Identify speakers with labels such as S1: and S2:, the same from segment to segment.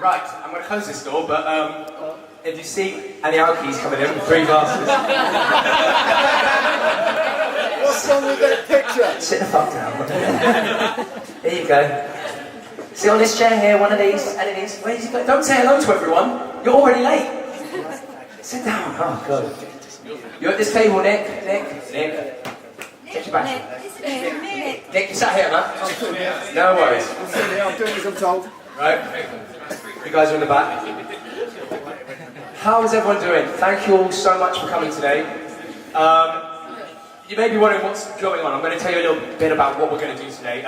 S1: Right, I'm going to close this door, but if you see any alkies coming in, 3 glasses.
S2: What's wrong with that picture?
S1: Sit the fuck down. There you go. Sit on this chair here, one of these, any of these. Where did you go? Don't say hello to everyone. You're already late. Sit down. Oh, God. You're at this table, Nick. Nick. Get your back. Nick, you sat here, man. No worries.
S2: I'm doing as I'm told.
S1: Right. You guys are in the back. How is everyone doing? Thank you all so much for coming today. You may be wondering what's going on. I'm going to tell you a little bit about what we're going to do today.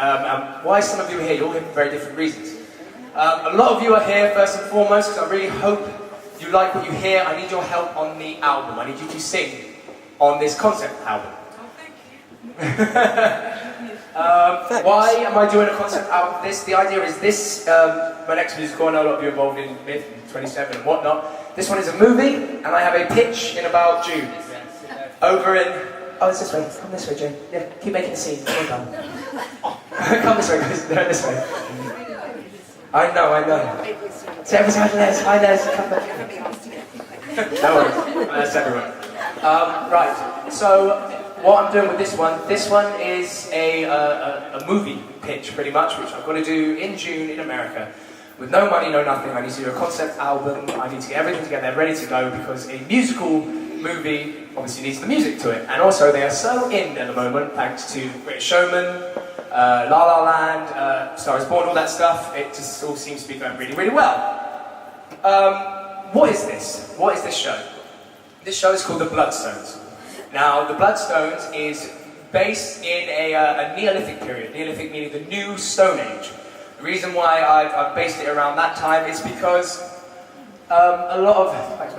S1: Why some of you are here. You're all here for very different reasons. A lot of you are here first and foremost because I really hope you like what you hear. I need your help on the album. I need you to sing on this concept album. Why am I doing a concept album for this? The idea is this, my next musical, I know a lot of you are involved in Myth and 27 and whatnot. This one is a movie, and I have a pitch in about June. Over in... Oh, it's this way. Come this way, Jane. Yeah, keep making a scene. Well done. Come this way, guys. No, this way. I know. So every time Les, hi Les, come back. No worries. That's everyone. Right, so... What I'm doing with this one is a movie pitch, pretty much, which I've got to do in June in America. With no money, no nothing. I need to do a concept album. I need to get everything together, ready to go, because a musical movie obviously needs the music to it. And also, they are so in at the moment, thanks to British Showman, La La Land, Star is Born, all that stuff. It just all seems to be going really, really well. What is this? What is this show? This show is called The Bloodstones. Now, the Bloodstones is based in a Neolithic period. Neolithic meaning the New Stone Age. The reason why I've based it around that time is because a lot of... Thanks,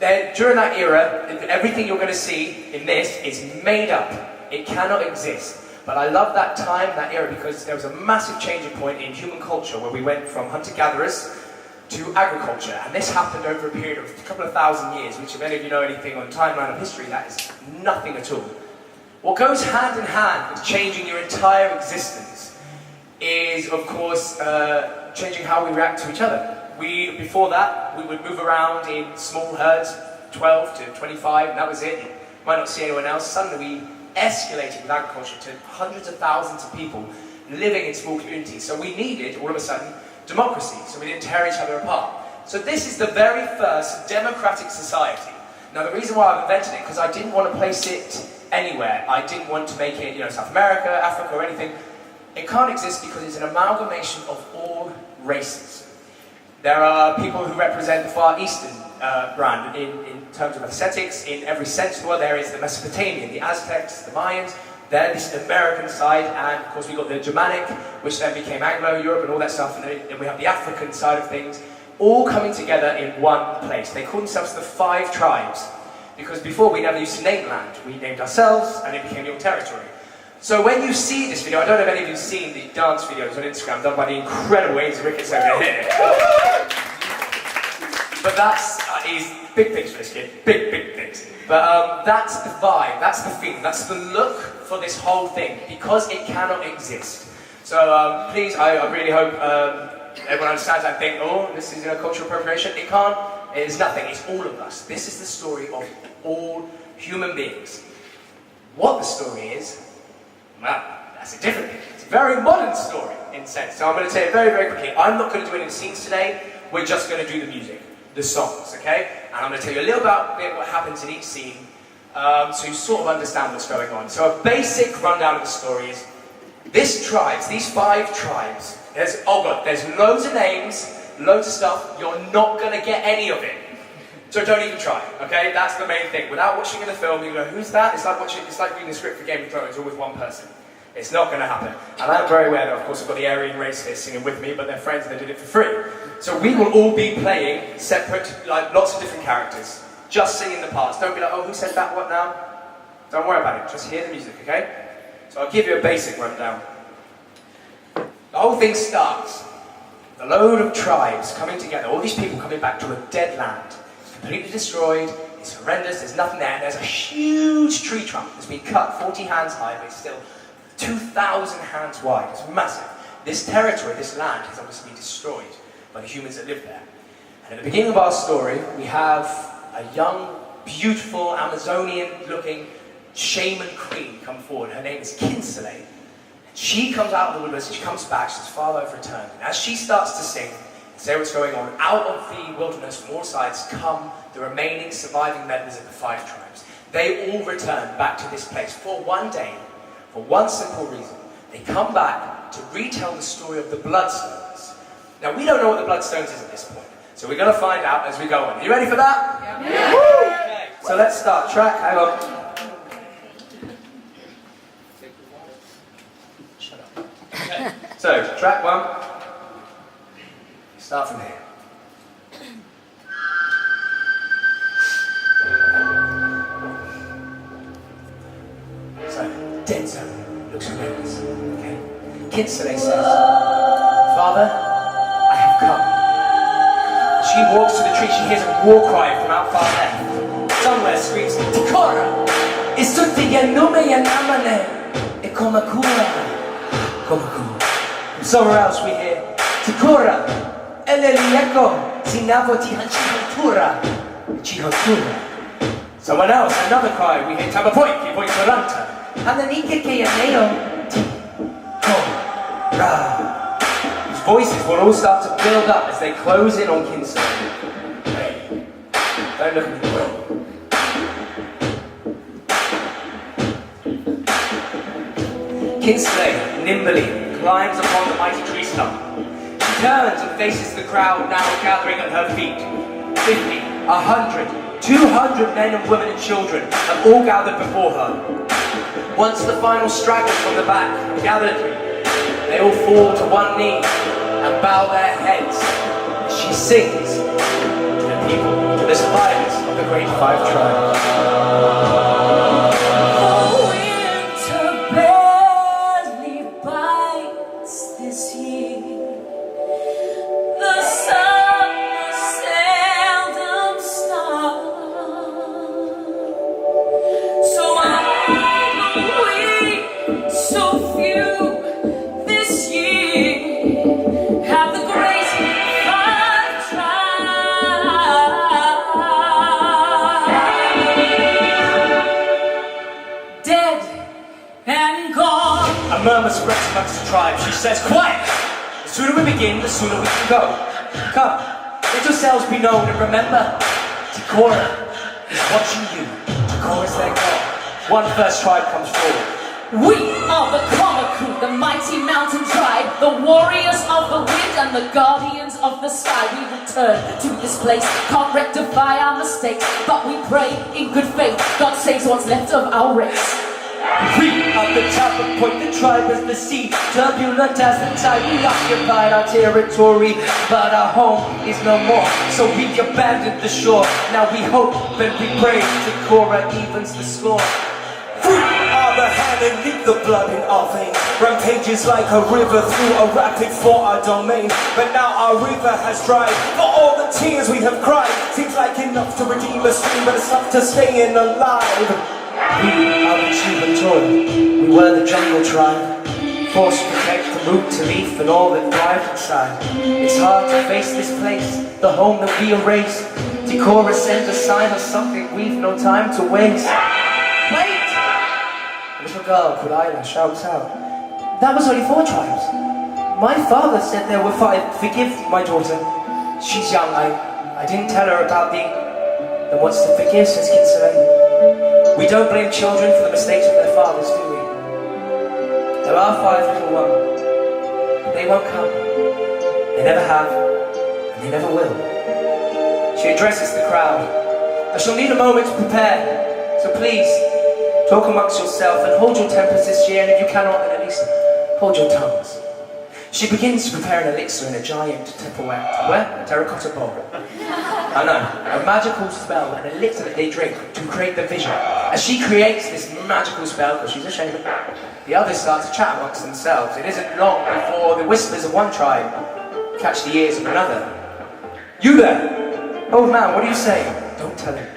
S1: man. During that era, everything you're going to see in this is made up. It cannot exist. But I love that time, that era, because there was a massive changing point in human culture where we went from hunter-gatherers to agriculture, and this happened over a period of a couple of thousand years, which if any of you know anything on timeline of history, that is nothing at all. What goes hand in hand with changing your entire existence is, of course, changing how we react to each other. Before that, we would move around in small herds, 12 to 25, and that was it. You might not see anyone else. Suddenly we escalated with agriculture to hundreds of thousands of people living in small communities. So we needed, all of a sudden, democracy, so we didn't tear each other apart. So this is the very first democratic society. Now the reason why I've invented it, because I didn't want to place it anywhere. I didn't want to make it, South America, Africa, or anything. It can't exist because it's an amalgamation of all races. There are people who represent the Far Eastern brand in terms of aesthetics. In every sense of the word, there is the Mesopotamian, the Aztecs, the Mayans. This is the American side, and of course we got the Germanic, which then became Anglo-Europe and all that stuff, and then we have the African side of things, all coming together in one place. They call themselves the 5 tribes, because before we never used to name land. We named ourselves, and it became your territory. So when you see this video, I don't know if any of you have seen the dance videos on Instagram done by the incredible Ainsley Ricketts over here. But he's big things for this kid, big things. But that's the vibe, that's the feeling, that's the look for this whole thing, because it cannot exist. So please, I really hope everyone understands that thing. Oh, this is cultural appropriation. It can't, it is nothing, it's all of us. This is the story of all human beings. What the story is, well, that's a different thing. It's a very modern story, in a sense. So I'm going to tell you very, very quickly. I'm not going to do any scenes today, we're just going to do the music. The songs, okay? And I'm going to tell you a little about what happens in each scene, so you sort of understand what's going on. So a basic rundown of the story is, these 5 tribes, there's loads of names, loads of stuff, you're not going to get any of it. So don't even try, okay? That's the main thing. Without watching the film, you go, who's that? It's like reading the script for Game of Thrones, all with one person. It's not going to happen. And I'm very aware that, of course, I've got the Aryan race here singing with me, but they're friends and they did it for free. So we will all be playing separate, lots of different characters. Just singing the parts. Don't be like, oh, who said that, what now? Don't worry about it. Just hear the music, okay? So I'll give you a basic rundown. The whole thing starts. A load of tribes coming together. All these people coming back to a dead land. It's completely destroyed. It's horrendous. There's nothing there. And there's a huge tree trunk that's been cut 40 hands high, but it's still 2,000 hands wide. It's massive. this territory, this land, is obviously destroyed by the humans that live there. And at the beginning of our story, we have a young, beautiful, Amazonian-looking shaman queen come forward. Her name is Kinseley. She comes out of the wilderness and she comes back. She says, Father, I've returned. And as she starts to sing, say what's going on, out of the wilderness from all sides come the remaining surviving members of the 5 tribes. They all return back to this place for one day, for one simple reason. They come back to retell the story of the Bloodstones. Now, we don't know what the Bloodstones is at this point, so we're going to find out as we go on. Are you ready for that? Yeah. Woo! Okay. So let's start. Track, hang on. Shut up. Okay. So, track 1. Start from here. So, dead zone. Looks horrendous. Okay. Kinseley says, Father, I have come. She walks to the tree, she hears a war cry from out far left. Somewhere screams, Tikora! Isuti yanume yanamane! Ikomakura! Komaku. From somewhere else we hear, Tikora! Elelieko! Sinavo tihanchihantura! Chihantura. Someone else, another cry, we hear Tabapoiki, Poikoranta. Hananike keyaneo ti Ra. Whose voices will all start to build up as they close in on Kinseley. Hey, don't look at me. Kinseley nimbly climbs upon the mighty tree stump. She turns and faces the crowd now gathering at her feet. 50, 100, 200 men and women and children have all gathered before her. Once the final stragglers from the back have gathered, they all fall to one knee and bow their heads as she sings to the people, to the survivors of the great 5 tribes.
S3: Oh, winter barely bites this year. The sun seldom starts. So we, so few this year, have the great 5 tribes. Dead and gone.
S1: A murmur spreads amongst the tribe. She says, quiet! The sooner we begin, the sooner we can go. Come, let yourselves be known and remember, Tikora is watching you. Tikora is their God. One first tribe comes forward.
S3: We are the Komaku, the mighty mountain tribe, the warriors of the wind and the guardians of the sky. We return to this place, can't rectify our mistakes, but we pray in good faith, God saves what's left of our race.
S1: We are the Tappa Point, the tribe as the sea, turbulent as the tide. We occupied our territory, but our home is no more. So we abandoned the shore. Now we hope and we pray Tikora evens the score.
S4: We are the hand and leak the blood in our veins. Rampages like a river through a rapid for our domain. But now our river has dried. For all the tears we have cried, seems like enough to redeem a stream, but it's not to staying alive.
S1: We are the Chibantori. We were the jungle tribe, forced to protect the root to leaf and all that thrived inside. It's hard to face this place, the home that we erased. Tikora sends a sign of something we've no time to waste. Wait! A little girl called Ayla shouts out, that was only 4 tribes. My father said there were 5. Forgive my daughter. She's young. I didn't tell her about the... Then what's to forgive, says Kinseley. We don't blame children for the mistakes of their fathers, do we? There are 5 little ones, but they won't come. They never have, and they never will. She addresses the crowd. I shall need a moment to prepare, so please, talk amongst yourself and hold your tempers this year, and if you cannot, then at least hold your tongues. She begins to prepare an elixir in a giant Tupperware terracotta bowl. I know, a magical spell, an elixir that they drink to create the vision. As she creates this magical spell, because she's a shaman, the others start to chat amongst themselves. It isn't long before the whispers of one tribe catch the ears of another. You there! Old man, what are you saying? Don't tell him.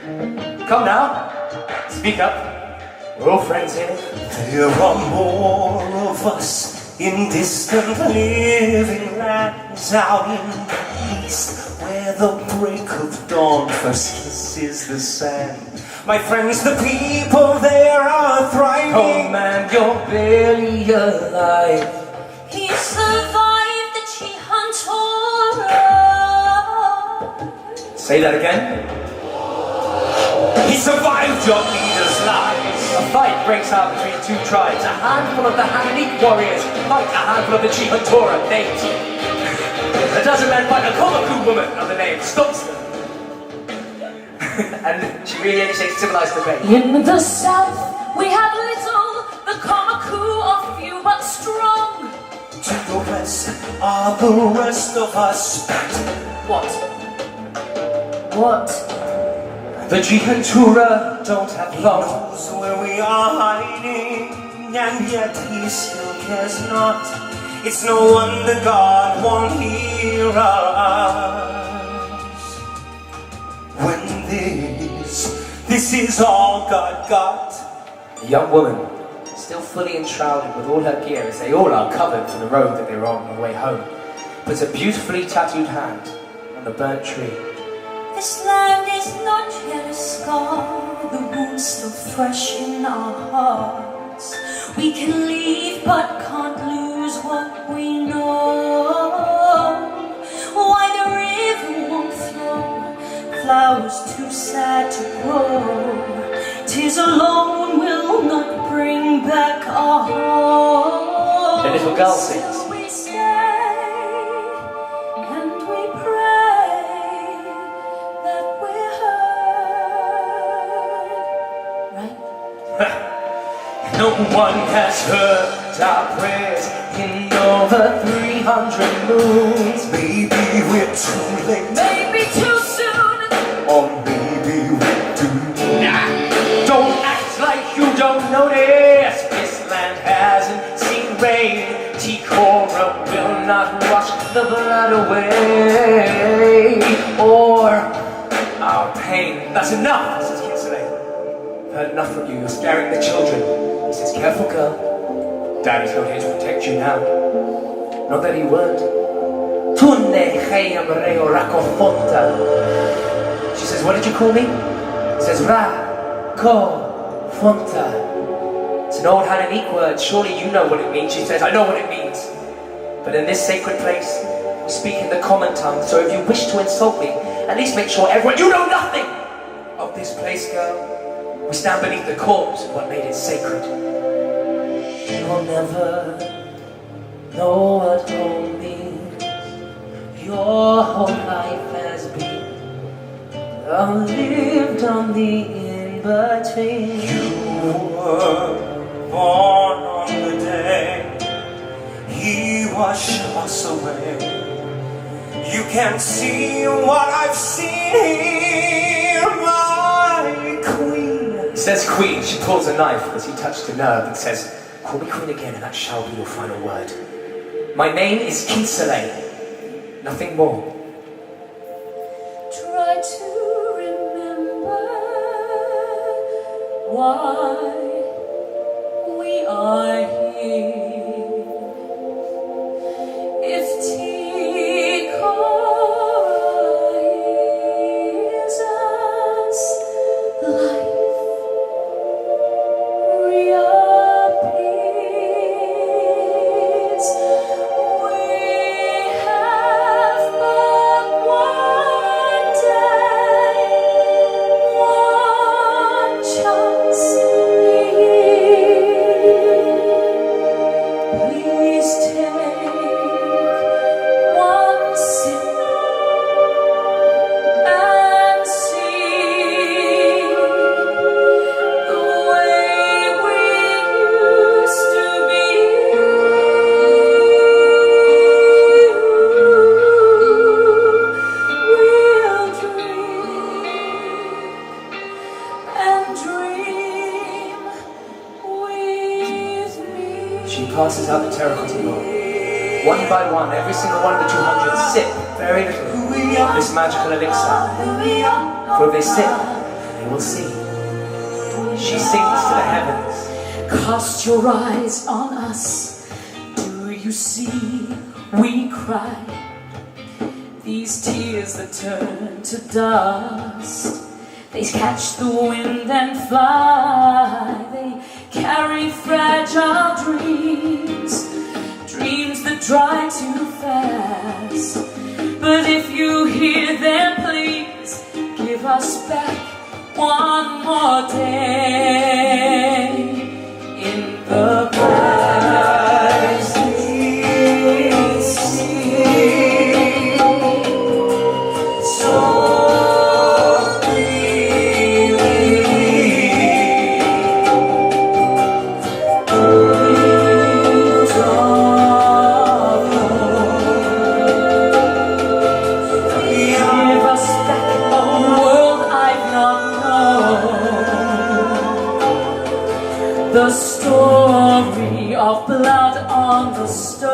S1: Come now, speak up. We're all friends here.
S4: There are more of us in distant living lands out in the east, where the break of dawn first kisses the sand. My friends, the people there are thriving.
S1: Oh man, you're barely alive.
S3: He survived the Chihantora.
S1: Say that again.
S4: He survived your leader's lies.
S1: A fight breaks out between two tribes. A handful of the Hanenik warriors fight a handful of the Chihantora names. A dozen men fight a Komaku woman of the name stops them. And she really initiates civilized debate.
S3: In the south, we have little, the Komaku are few but strong.
S4: To the west are the rest of us.
S3: What? What?
S1: The Chihantura don't have long.
S4: Knows where we are hiding, and yet he still cares not. It's no wonder God won't hear us. When this is all God got.
S1: A young woman, still fully enshrouded with all her gear, as they all are covered for the road that they're on the way home, puts a beautifully tattooed hand on the burnt tree.
S3: This land is not yet a scar, the wound's still fresh in our hearts. We can leave but can't lose what we know. Why the river won't flow, flowers too sad to grow. 'Tis alone will not bring back our home.
S1: The little girl sings.
S3: So we stay and we pray that we're heard. Right?
S1: No one has heard our prayers in over 300 moons.
S4: Maybe we're too late,
S3: Maybe too soon.
S4: or maybe we're too
S1: Don't act like you don't notice. This land hasn't seen rain. T-Cora will not wash the blood away. Or our pain. That's enough, says Kinsley. I've heard enough from you. You're scaring the children. He says, careful girl. Daddy's not here to protect you now. Not that he weren't. Tunne cheyam reo rakofonta. She says, what did you call me? He says, Ra-ko-fonta. It's an old Hanenik word. Surely you know what it means. She says, I know what it means. But in this sacred place, we speak in the common tongue. So if you wish to insult me, at least make sure everyone, you know nothing of this place, girl. We stand beneath the corpse of what made it sacred. You'll never know what home means. Your whole life has been lived on the in-between.
S4: You were born on the day he washed us away. You can see what I've seen here, my queen.
S1: He says queen, she pulls a knife as he touched a nerve and says, call me queen again and that shall be your final word. My name is Kinsley, nothing more.
S3: Try to remember why we are here. If T-Cora is us, life reappears. We have but one day, one chance a year. Please take one sip and see the way we used to be. We'll dream and dream with me.
S1: She passes out the terracotta bowl. One by one, every single one of the 200 sip very little of this magical elixir. For if they sip, they will see. She sings to the heavens.
S3: Cast your eyes on us. Do you see we cry? These tears that turn to dust, they catch the wind and fly. They carry fragile dreams, dreams that dry too fast. But if you hear them, please give us back one more day in the past. The story of blood on the stone,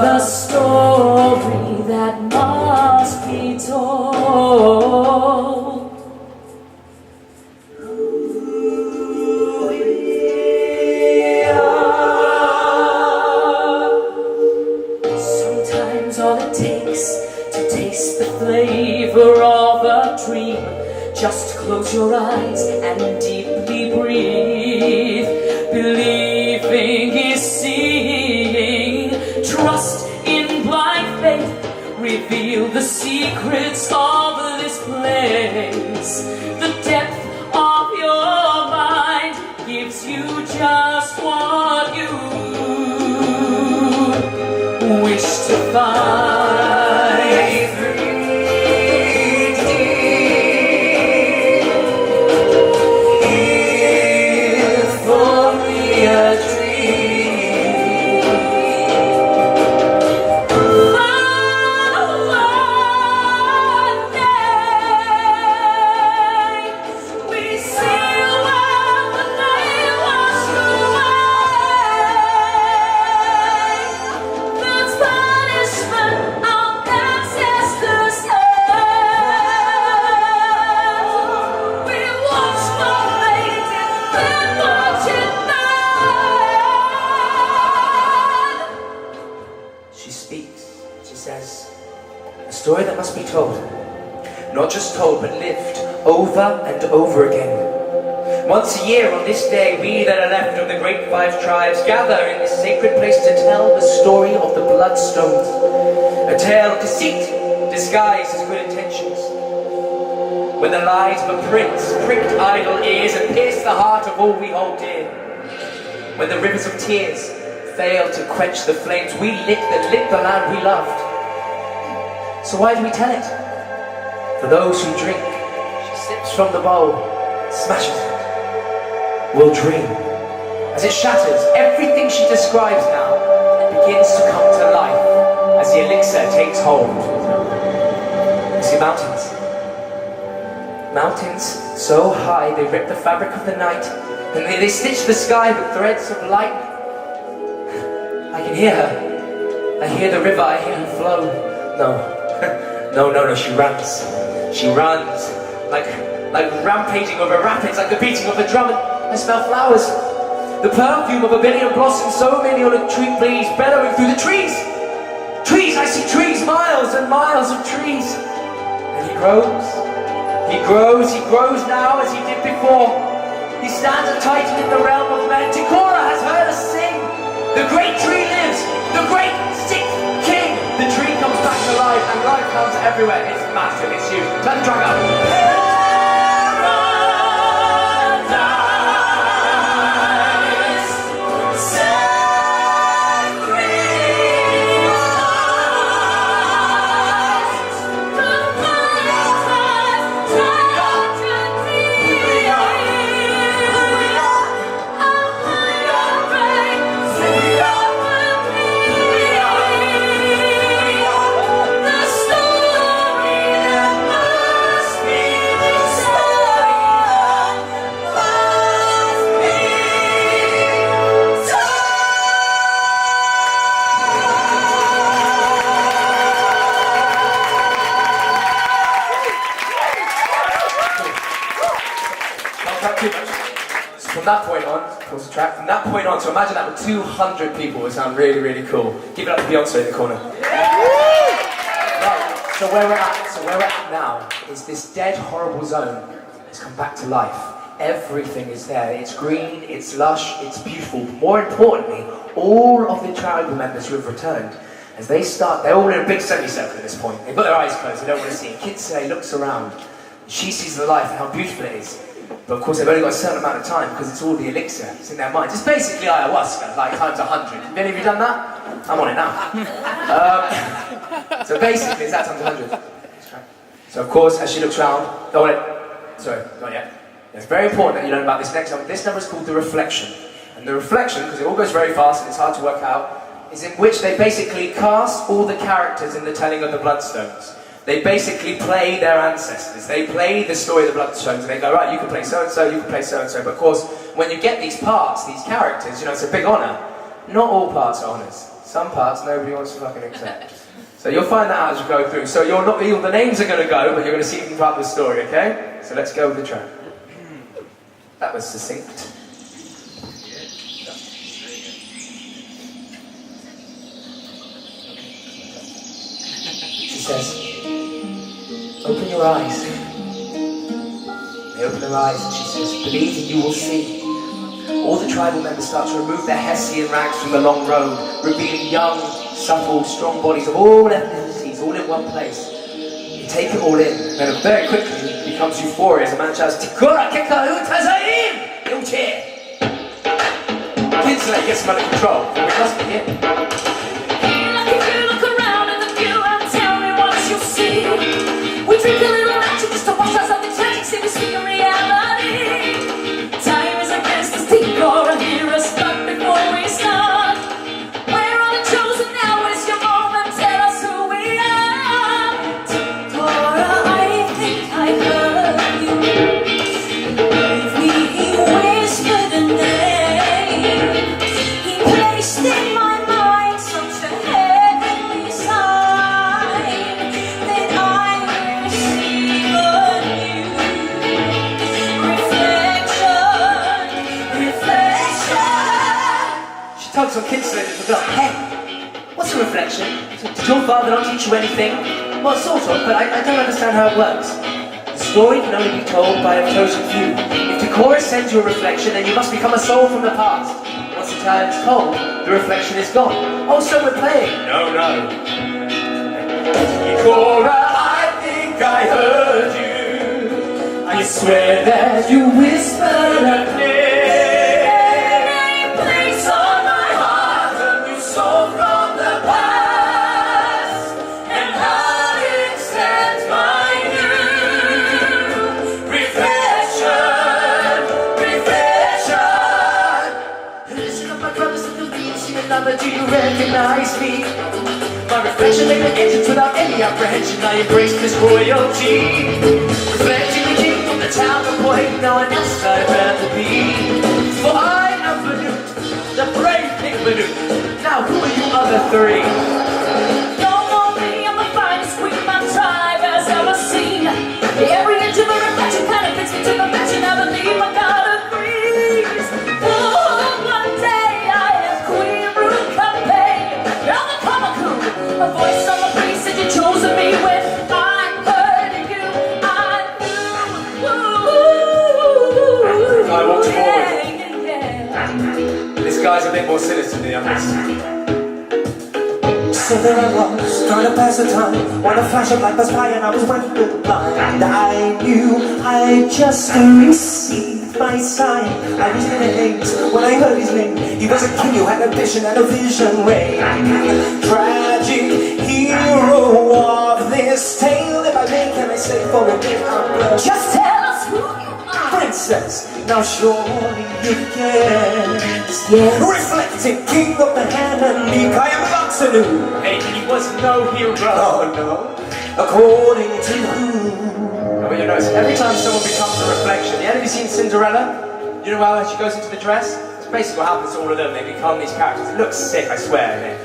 S3: the story that must be told. Who we are. Sometimes all it takes to taste the flavor of a dream, just close your eyes and deeply breathe. Believing is seeing. Trust in blind faith. Reveal the secrets of this place. The depth of your mind gives you just what you wish to find.
S1: A story that must be told, not just told but lived over and over again. Once a year on this day, we that are left of the great 5 tribes gather in this sacred place to tell the story of the Bloodstones, a tale of deceit disguised as good intentions. When the lies of a prince pricked idle ears and pierced the heart of all we hold dear. When the rivers of tears failed to quench the flames we lit that lit the land we loved. So why do we tell it? For those who drink, she sips from the bowl, smashes it, will dream. As it shatters, everything she describes now begins to come to life as the elixir takes hold. You see mountains? Mountains so high they rip the fabric of the night, and they stitch the sky with threads of light. I can hear her. I hear the river, I hear her flow. No, she runs. She runs, like rampaging over rapids, like the beating of a drum. I smell flowers, the perfume of a billion blossoms, so many on a tree breeze, bellowing through the trees. Trees, I see trees, miles and miles of trees. And he grows now as he did before. He stands a titan in the realm of men. Ticora has heard us sing. The great tree lives, the great sixth king. The tree comes back to life, and life comes everywhere. It's massive, it's huge. Turn the track up.
S3: The story that must be
S1: that point on, pause the track, from that point on, so imagine that with 200 people, it would sound really, really cool. Give it up to Beyonce in the corner. Right, so where we're at now is this dead, horrible zone has come back to life. Everything is there. It's green, it's lush, it's beautiful. More importantly, all of the tribal members who have returned, as they start, they're all in a big semicircle at this point. They've got their eyes closed, they don't want to see it. Kitsune looks around. She sees the life and how beautiful it is. But of course they've only got a certain amount of time because it's all the elixir. It's in their minds. It's basically ayahuasca, like times 100. Have any of you done that? I'm on it now. So basically it's that times 100. So of course, as she looks around, sorry, not yet. It's very important that you learn about this next number. This number is called the reflection. And the reflection, because it all goes very fast and it's hard to work out, is in which they basically cast all the characters in the telling of the Bloodstones. They basically play their ancestors. They play the story of the Bloodstones, and they go, right, you can play so-and-so, you can play so-and-so. But of course, when you get these parts, these characters, you know, it's a big honour. Not all parts are honours. Some parts nobody wants to fucking accept. So you'll find that out as you go through. So you're not, the names are going to go, but you're going to see them throughout the story, okay? So let's go with the track. That was succinct. She says, open your eyes. They open their eyes and she says, believe and you will see. All the tribal members start to remove their Hessian rags from the long road, revealing young, supple, strong bodies of all ethnicities, all in one place. You take it all in, then very quickly it becomes euphoria as a man shouts, Tikura Kekahu Tazaim! You'll cheer! Kitsune gets them under control, but we must be here.
S3: We drink a little magic just to wash us out the tragic, see we speak in reality. Time is against us, Tikora, hear us stop before we start. We're all the chosen now, it's your moment, tell us who we are. Tikora, I think I heard you. With me, he whispered a name. He placed in my mind such a heavenly sign that I receive a new reflection.
S1: She tugs on Kitsune and forgot, hey, what's a reflection? Did your father not teach you anything? Well, sort of, but I don't understand how it works. The story can only be told by a chosen few. If the chorus sends you a reflection, then you must become a soul from the past. Once the tale is told, the reflection is gone. Oh, so we're playing. No. Cora, I think I heard you. I swear that you whispered a name. Place on my heart, a new soul from the past, and how it sends my new reflection. Listen up, my brothers and the leaves, sing another. Do you recognize me? My reflection made an entrance without any apprehension. I embraced this royalty, reflecting the king from the town of Point. No one else I'd rather be. For I am Banut, the brave King Banut. Now who are you other three?
S3: Don't know me, I'm the finest queen my tribe has ever seen. Every inch of a reflection kind of fits me to perfection. I believe my God agrees. Oh, one day I am Queen Rukape. I'm the Kamaku, a voice on the breeze that you chose me with. I heard you, I knew.
S1: I walked forward.
S3: Yeah.
S1: This guy's a bit more sinister than the others.
S4: So there I was, trying to pass the time, when a flash of light passed by and I was rendered blind. I knew I just received my sign. I was in a haze when I heard his name. He was a king who had a vision and a vision ray. Tragic hero of this tale. If I may, can I say for a bit I'm blood?
S3: Just tell us who you are.
S4: Princess, now surely you guess.
S3: Yes.
S4: Reflecting king of the Hananique, I am Luxanu.
S1: Hey, he was no hero.
S4: Oh no, according to who?
S1: But you notice, every time someone becomes a reflection, you ever seen Cinderella? You know how she goes into the dress? It's basically what happens to all of them. They become these characters. It looks sick, I swear.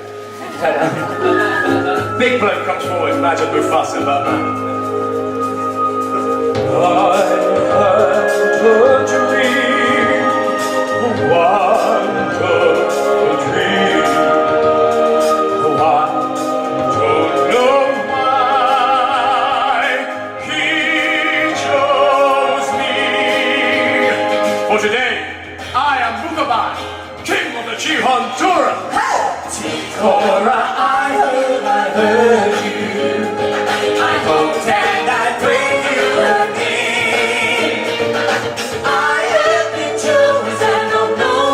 S1: Big bloke comes forward, imagine Mufasa, but I had a dream
S4: wonderful dream. Oh, I don't know why he chose me. For today, I am Mukaban, king of the Chihontura. Tora, I heard you. I hoped and I prayed you again. I have been chosen, no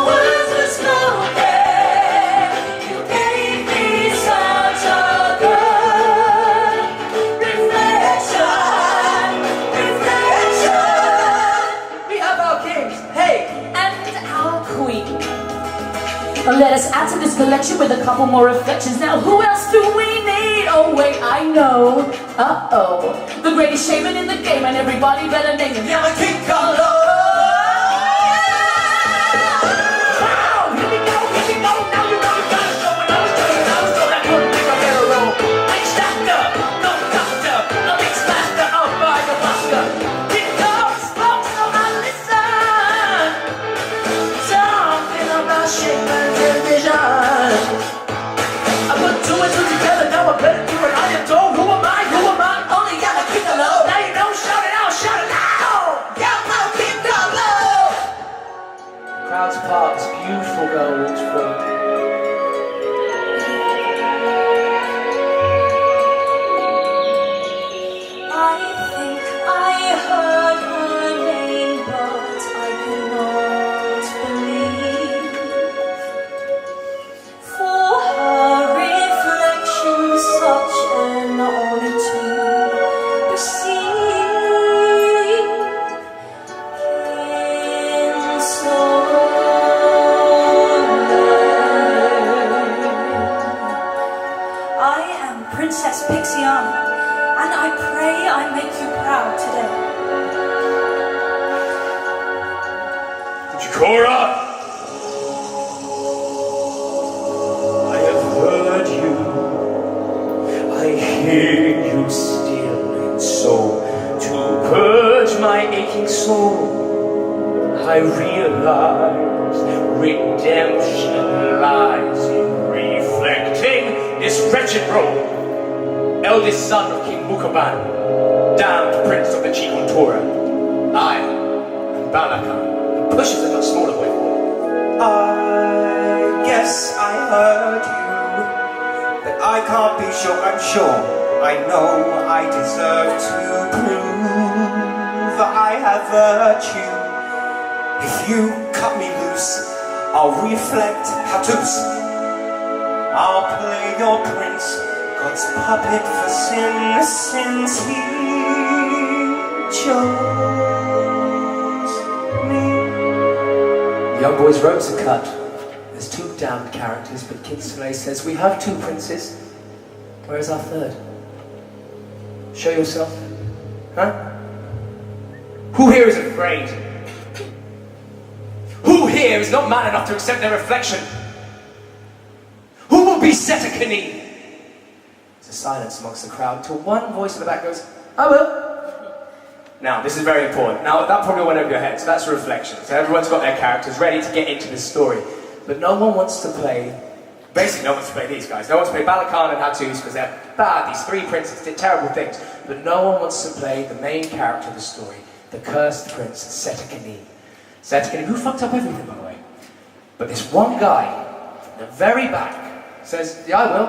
S4: words were spoken. You gave me such a good reflection.
S1: We have our kings. Hey,
S3: And our queen. Let us add to this collection with a couple more reflections. Now, who else do we need? Oh, wait, I know. Uh-oh. The greatest shaman in the game, and everybody better name him.
S4: Yeah, King Carlo.
S1: wow, here we go. Now you know you gotta show it. I was told that couldn't make a better role. Mixed actor, no doctor, a mixed master of ayahuasca. It goes, folks, so I listen. Something about shaman television. I put two and two together, now I better do it. I adore. Who am I? Only Yellow King alone. Now you know, shout it out, Yellow King alone. Crowds apart, this beautiful girl walks forward.
S5: I think I heard her name, but I cannot believe. For her reflection, such an honor to receive. I am Princess Pixiana, and I pray I make you proud today.
S4: Chikora, I have heard you. I hear you still, and so to purge my aching soul, I realize redemption lies in reflecting this wretched role. Eldest son of King Mukaban, damned prince of the Chihontura. I am Balakan. He pushes a much smaller boy forward. I guess I heard you, but I can't be sure. I'm sure I know I deserve to prove I have virtue. If you cut me loose, I'll reflect tattoos. I'll play your prince, God's puppet for sin, since he chose me.
S1: The young boy's robes are cut. There's two damned characters, but Kinsley says, we have two princes. Where's our third? Show yourself. Huh? Who here is afraid? Who here is not man enough to accept their reflection? Who will be Setakani? There's a silence amongst the crowd until one voice in the back goes, I will. Now, this is very important. Now, that probably went over your head, so that's a reflection. So everyone's got their characters ready to get into this story. But no one wants to play, basically no one wants to play these guys. No one wants to play Balakan and Hattus because they're bad. These three princes did terrible things. But no one wants to play the main character of the story, the cursed prince, Setakani. Setakani, who fucked up everything, by the way. But this one guy, from the very back, says, yeah, I will.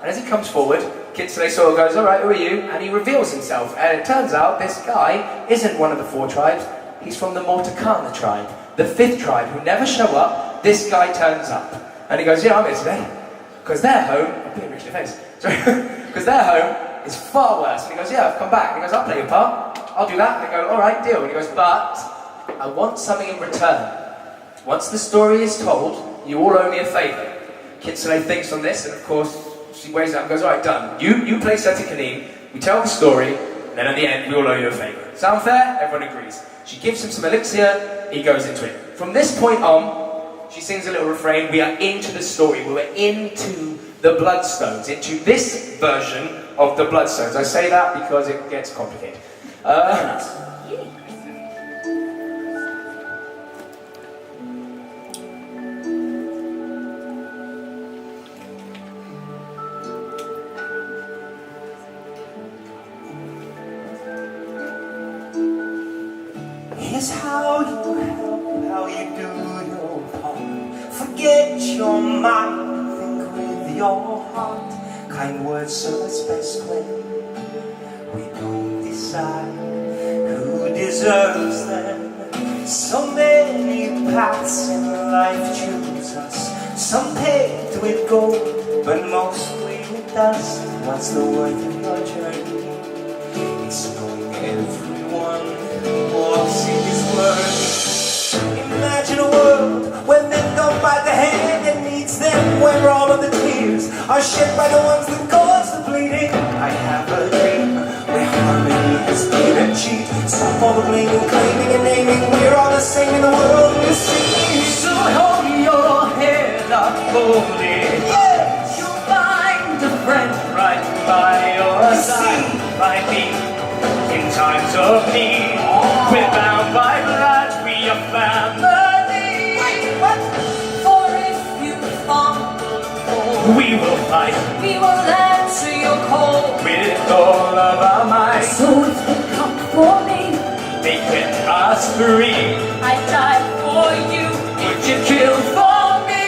S1: And as he comes forward, Kinsley Soil goes, all right, who are you? And he reveals himself. And it turns out this guy isn't one of the four tribes. He's from the Mortakana tribe, the fifth tribe, who never show up. This guy turns up. And he goes, yeah, I'm here today. Because their home, I'm being rich in the face. Because their home is far worse. And he goes, yeah, I've come back. And he goes, I'll play your part. I'll do that. And they go, all right, deal. And he goes, but I want something in return. Once the story is told, you all owe me a favour. Kinsley thinks on this, and of course, she weighs it up and goes, alright, done. You play Setakani, we tell the story, and then at the end, we all owe you a favour. Sound fair? Everyone agrees. She gives him some elixir, he goes into it. From this point on, she sings a little refrain, we are into the story, we are into the Bloodstones, into this version of the Bloodstones. I say that because it gets complicated.
S4: is how you help, how you do your part. Forget your mind, think with your heart. Kind words serve best when we don't decide who deserves them. So many paths in life choose us. Some paved with gold, but mostly with dust. What's the worth of your journey? It's knowing everyone who walks in this world. Imagine a world where men don't bite the hand that needs them, where all of the tears are shed by the ones that cause the bleeding. I have a dream where harmony has been achieved. Stop all the blaming, claiming and naming. We're all the same in the world we see.
S1: So hold your head up boldly.
S4: Yes!
S1: You'll find a friend right by your side. By me, in times of need. We're bound by blood, we are family.
S4: Wait, what?
S5: For if you fall,
S1: We will fight
S5: we will answer your call.
S1: with all of our might.
S5: So if they come for me,
S1: They get us free.
S5: I die for you.
S1: Would you kill for me?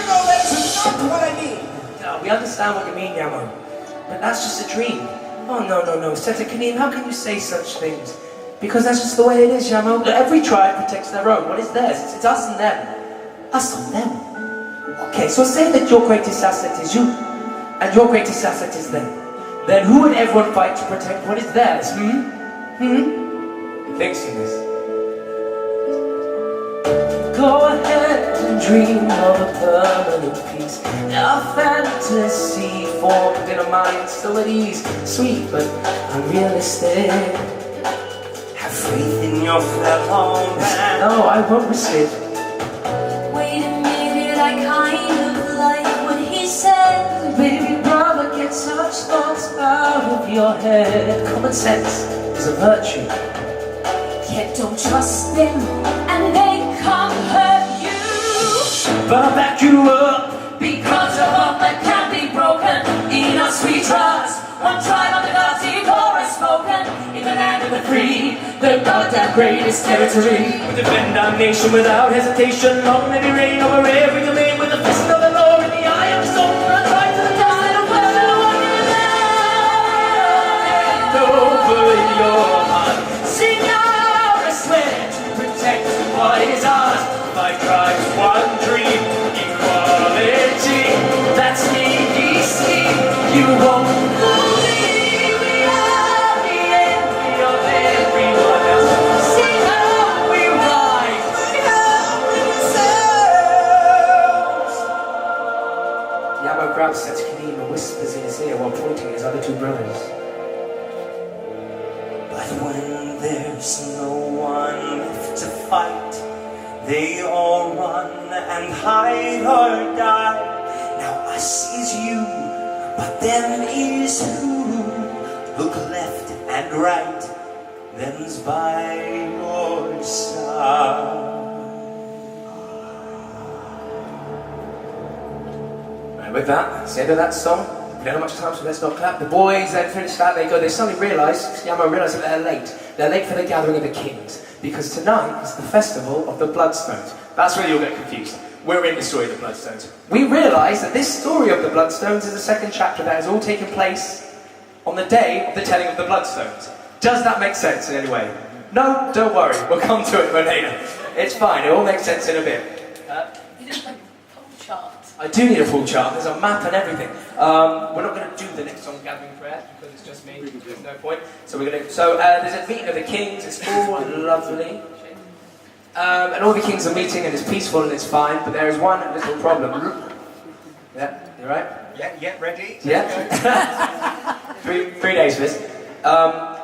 S4: No, that's not what I mean.
S1: No, we understand what you mean, Yamo. But that's just a dream. Oh, no. Seta Kanim, how can you say such things? Because that's just the way it is, Yamo. But every tribe protects their own. What is theirs? It's us and them. Us and them. Okay, so say that your greatest asset is you, and your greatest asset is them. Then who would everyone fight to protect what is theirs? Thanks in this. Go ahead and dream of a permanent peace. A fantasy formed in a mind still at ease. Sweet but unrealistic.
S4: Have faith in your fellow man.
S1: No, I won't risk it.
S5: Wait a minute, I kind of like what he said.
S1: Baby brother, get such thoughts out of your head. Common sense is a virtue.
S5: Yet don't trust them, and they can't hurt you.
S1: But I'll back you up.
S5: Because of all that can be broken, in us we trust. One tribe under God's chorus spoken. In the land of the free, the goddamn greatest territory.
S1: We defend our nation without hesitation. Long may we reign over every domain with the fist of the law in the eye of the storm. Run right to the dust and away to the one in the land. Over in your heart, sing out a swear to protect what is ours. Five tribes, one dream, equality. That's me, DC. You won't believe we are the envy of everyone else. Sing how we rise, sing how we ourselves. Yabo grabs Setsukinim and whispers in his ear while pointing at his other two brothers.
S4: But when there's no one left to fight, they all run and hide or die. Now us is you, but them is who. Look left and right, them's by your side.
S1: And with that, that's the end of that song. We don't have much time, so let's not clap. The boys then finish that, they go, they suddenly realise, Yamo realised that they're late. They're late for the gathering of the kings. Because tonight is the festival of the Bloodstones. That's where you'll get confused. We're in the story of the Bloodstones. We realise that this story of the Bloodstones is the second chapter that has all taken place on the day of the telling of the Bloodstones. Does that make sense in any way? No? Don't worry. We'll come to it later. It's fine. It all makes sense in a bit.
S3: You didn't like a pole chart.
S1: I do need a full chart. There's a map and everything. We're not going to do the next song, Gathering Prayer, because it's just me. There's no point. So we're going to. So there's a meeting of the kings. It's all lovely, and all the kings are meeting, and it's peaceful and it's fine. But there is one little problem. Yeah, you right?
S2: Yeah, ready?
S1: Yeah. 3 days for this.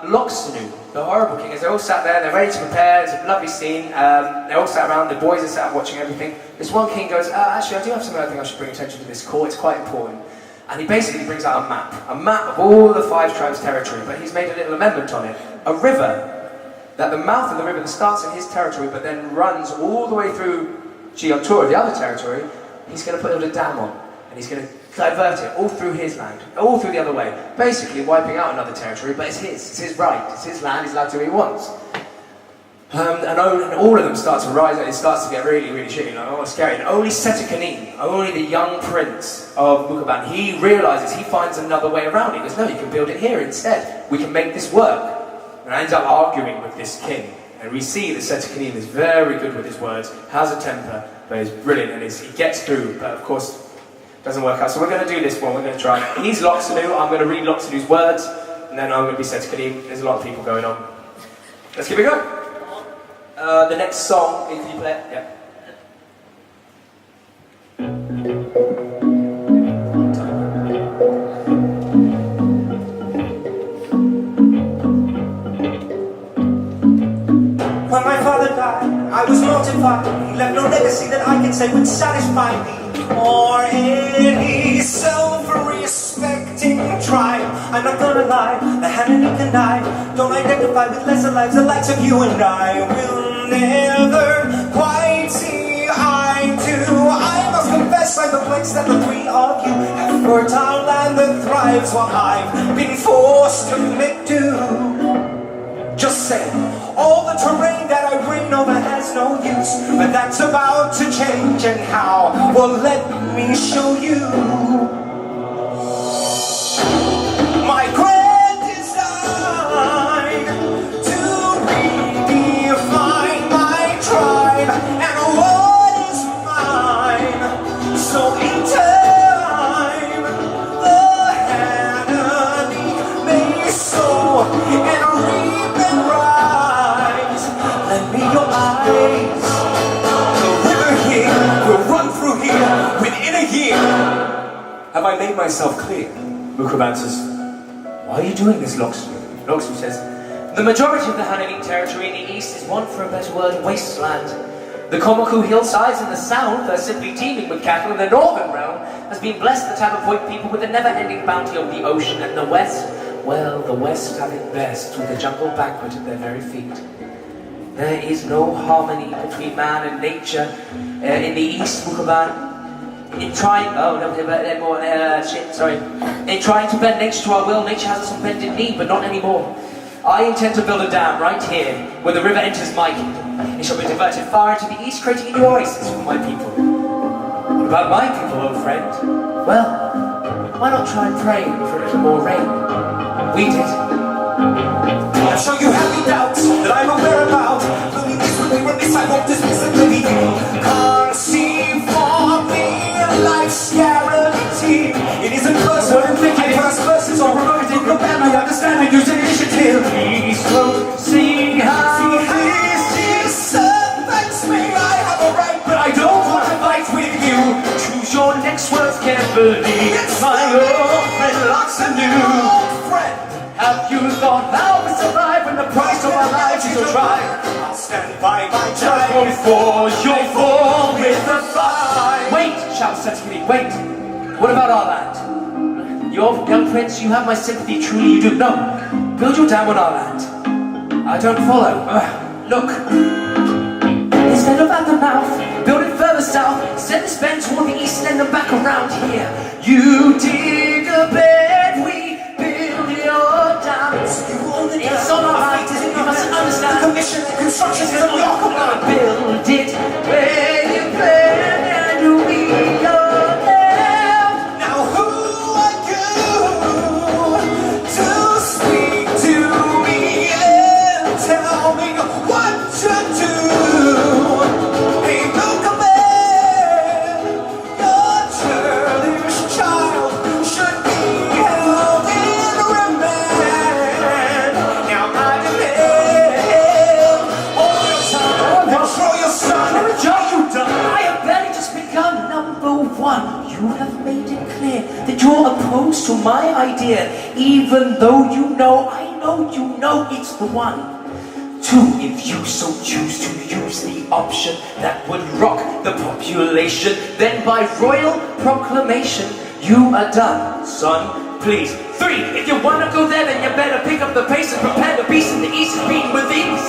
S1: Loxanu, the horrible king, as they're all sat there, they're ready to prepare, it's a lovely scene, they're all sat around, the boys are sat watching everything. This one king goes, actually I do have something I think I should bring attention to this court, it's quite important. And he basically brings out a map of all the 5 tribes' territory, but he's made a little amendment on it. A river, that the mouth of the river that starts in his territory but then runs all the way through Giantura, the other territory, he's going to put a little dam on, and he's going to divert it all through his land, all through the other way, basically wiping out another territory, but it's his right, it's his land, he's allowed to do what he wants. And all of them start to rise, and it starts to get really, really shitty, like, oh, scary. And only Setekanim, only the young prince of Mukaban, he realizes, he finds another way around it. He goes, no, you can build it here instead. We can make this work. And ends up arguing with this king. And we see that Setekanim is very good with his words, has a temper, but is brilliant, and he gets through, but of course, doesn't work out. So we're going to do this one, we're going to try. He's Loxanu, I'm going to read Loxanu's words, and then I'm going to be Setekanim. There's a lot of people going on. Let's give it a go. The next song, can you play it? Yeah.
S4: When my father died, I was mortified. He left no legacy that I could say would satisfy me or any self-respecting tribe. I'm not gonna lie, the Hananic and I don't identify with lesser lives, the likes of you and I will never quite see eye to. I must confess I'm perplexed that the three of you have fertile land that thrives while I've been forced to commit to. Just say, all the terrain that I reign over has no use, but that's about to change, and how? Well, let me show you. My grand design to redefine my tribe and what is mine. So in time, the Hananic may sow and reap and rise. Lend me your eyes. The river here will run through here within a year. Have I made myself clear?
S1: Mukaban says, why are you doing this, Loxanu? Loxanu says, the majority of the Hananic territory in the east is, one for a better word, wasteland. The Komoku hillsides in the south are simply teeming with cattle, and the northern realm has been blessed the Tabapoit people with the never-ending bounty of the ocean, and the west, well, the west have it best, with the jungle banquet at their very feet. There is no harmony between man and nature in the east, Mukaban. In trying, In trying to bend nature to our will, nature has us on bended knee, but not anymore. I intend to build a dam right here, where the river enters my kingdom. It shall be diverted far into the east, creating a new oasis for my people. What about my people, old friend? Well, why not try praying for a little more rain? We did.
S4: I'm sure you have me doubts that I'm aware about. Believe this will be released, I won't dismiss it, believe you. Conceive for me life's guarantee. It isn't personal, I pass verses or remote in command. I understand and use initiative. Please don't see how this affects me. I have a right, but I don't want to fight with you. Choose your next words carefully. It's my old friend Loxanu. Have you thought how we survive when the price of our lives is a tribe? I'll stand by my tribe before you fall with the fight.
S1: Wait, shouts Setekanim, wait. What about our land? Your young prince, you have my sympathy, truly you do. No, build your dam on our land. I don't follow. Look. Instead of at the mouth, build it further south. Send this bend toward the east and then back around here. You dig a bed, we build your dam. It's on our right, you must understand.
S4: The commission and construction is a block of
S1: gonna build it where you plan, and we go there.
S4: Now who are you to speak to me and tell me what to do? Hey, Mukaban, your churlish child should be held in remand. Now I demand all your time, control your son.
S1: What a job you've done! I have barely just begun. Number one, you have made it clear that you're opposed to my idea, even though you know, I know you know it's the one. Two, if you so choose to use the option that would rock the population, then by royal proclamation, you are done, son. Please. Three, if you want to go there, then you better pick up the pace and prepare the beast in the east is beaten with ease.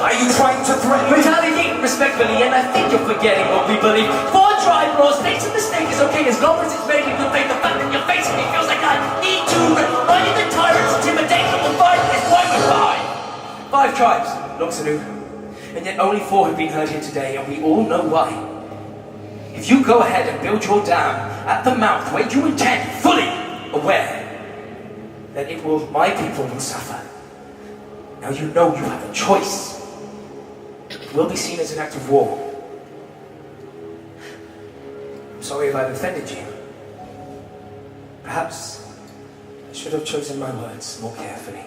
S4: Are you trying to threaten me?
S1: Retaliate respectfully, and I think you're forgetting what we believe. For tribe laws, states a mistake is okay as long as it's made in good faith. The fact that you're facing me feels like I need to remind the tyrant's intimidation will fight this point with five. 5 tribes, Loxanu. and yet only 4 have been heard here today, and we all know why. If you go ahead and build your dam at the mouth where you intend, fully aware that my people will suffer. Now you know you have a choice. It will be seen as an act of war. I'm sorry if I've offended you. Perhaps I should have chosen my words more carefully.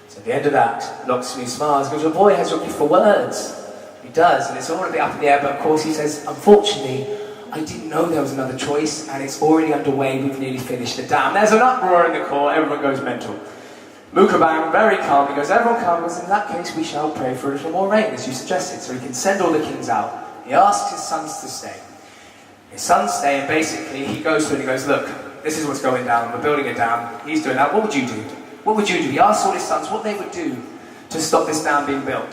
S1: So at the end of that, Locksmith smiles, goes, your boy has your gift for words. He does, and it's all a bit up in the air, but of course he says, unfortunately, I didn't know there was another choice, and it's already underway, we've nearly finished the dam. There's an uproar in the court, everyone goes mental. Mukabang, very calmly, goes, everyone calm, goes, in that case we shall pray for a little more rain, as you suggested, so he can send all the kings out. He asks his sons to stay. His sons stay, and basically he goes to it and he goes, look, this is what's going down, we're building a dam, he's doing that, what would you do? What would you do? He asks all his sons what they would do to stop this dam being built.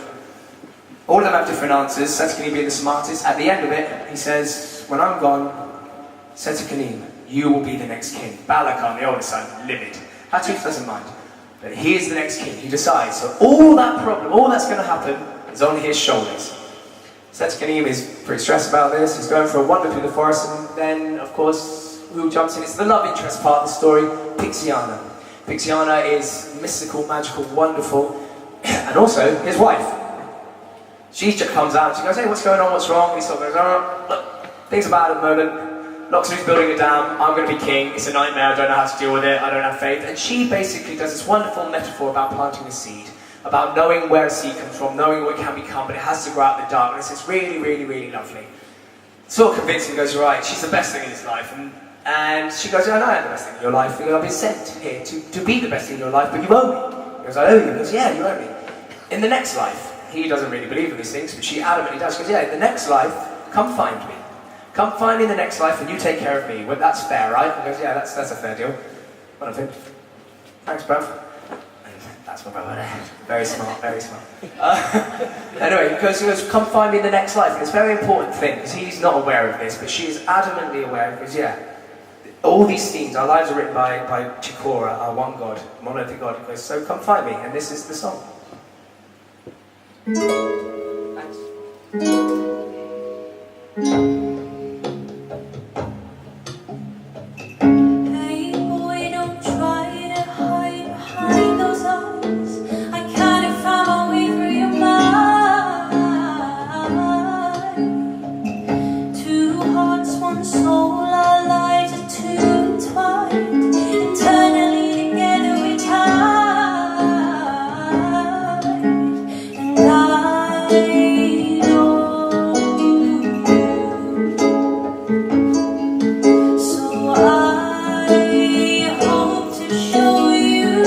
S1: All of them have different answers, Setakanim being the smartest. At the end of it, he says, when I'm gone, Setakanim, you will be the next king. Balakan, the oldest son, livid. Hattush doesn't mind. But he is the next king, he decides. So all that problem, all that's going to happen is on his shoulders. Setakanim is pretty stressed about this, he's going for a wander through the forest, and then, of course, who jumps in? It's the love interest part of the story, Pixiana. Pixiana is mystical, magical, wonderful, and also his wife. She just comes out and she goes, hey, what's going on, what's wrong? And he sort of goes, oh, look, things are bad at the moment. Locksmith's building a dam, I'm going to be king, it's a nightmare, I don't know how to deal with it, I don't have faith. And she basically does this wonderful metaphor about planting a seed, about knowing where a seed comes from, knowing what it can become, but it has to grow out in the darkness. It's really, really, really lovely. Sort of convincing, goes, right, she's the best thing in his life. And she goes, I know I'm the best thing in your life, I've been sent here to be the best thing in your life, but you owe me. He goes, I owe you. He goes, yeah, you owe me. In the next life, he doesn't really believe in these things, but she adamantly does. She goes, yeah, in the next life, come find me. Come find me in the next life and you take care of me. Well, that's fair, right? He goes, yeah, that's a fair deal. What do you think? Thanks, bruv. That's my brother there. Very smart, very smart. Anyway, he goes, come find me in the next life. And it's a very important thing, because he's not aware of this, but she is adamantly aware, because yeah, all these themes, our lives are written by Chikora, our one God, monolithic God. He goes, so come find me, and this is the song. Thanks.
S5: Hey boy, don't try to hide behind those eyes. I kinda found my way through your mind. Two hearts, one soul, our lives are too entwined. Internally together we tied. And I know. So I hope to show you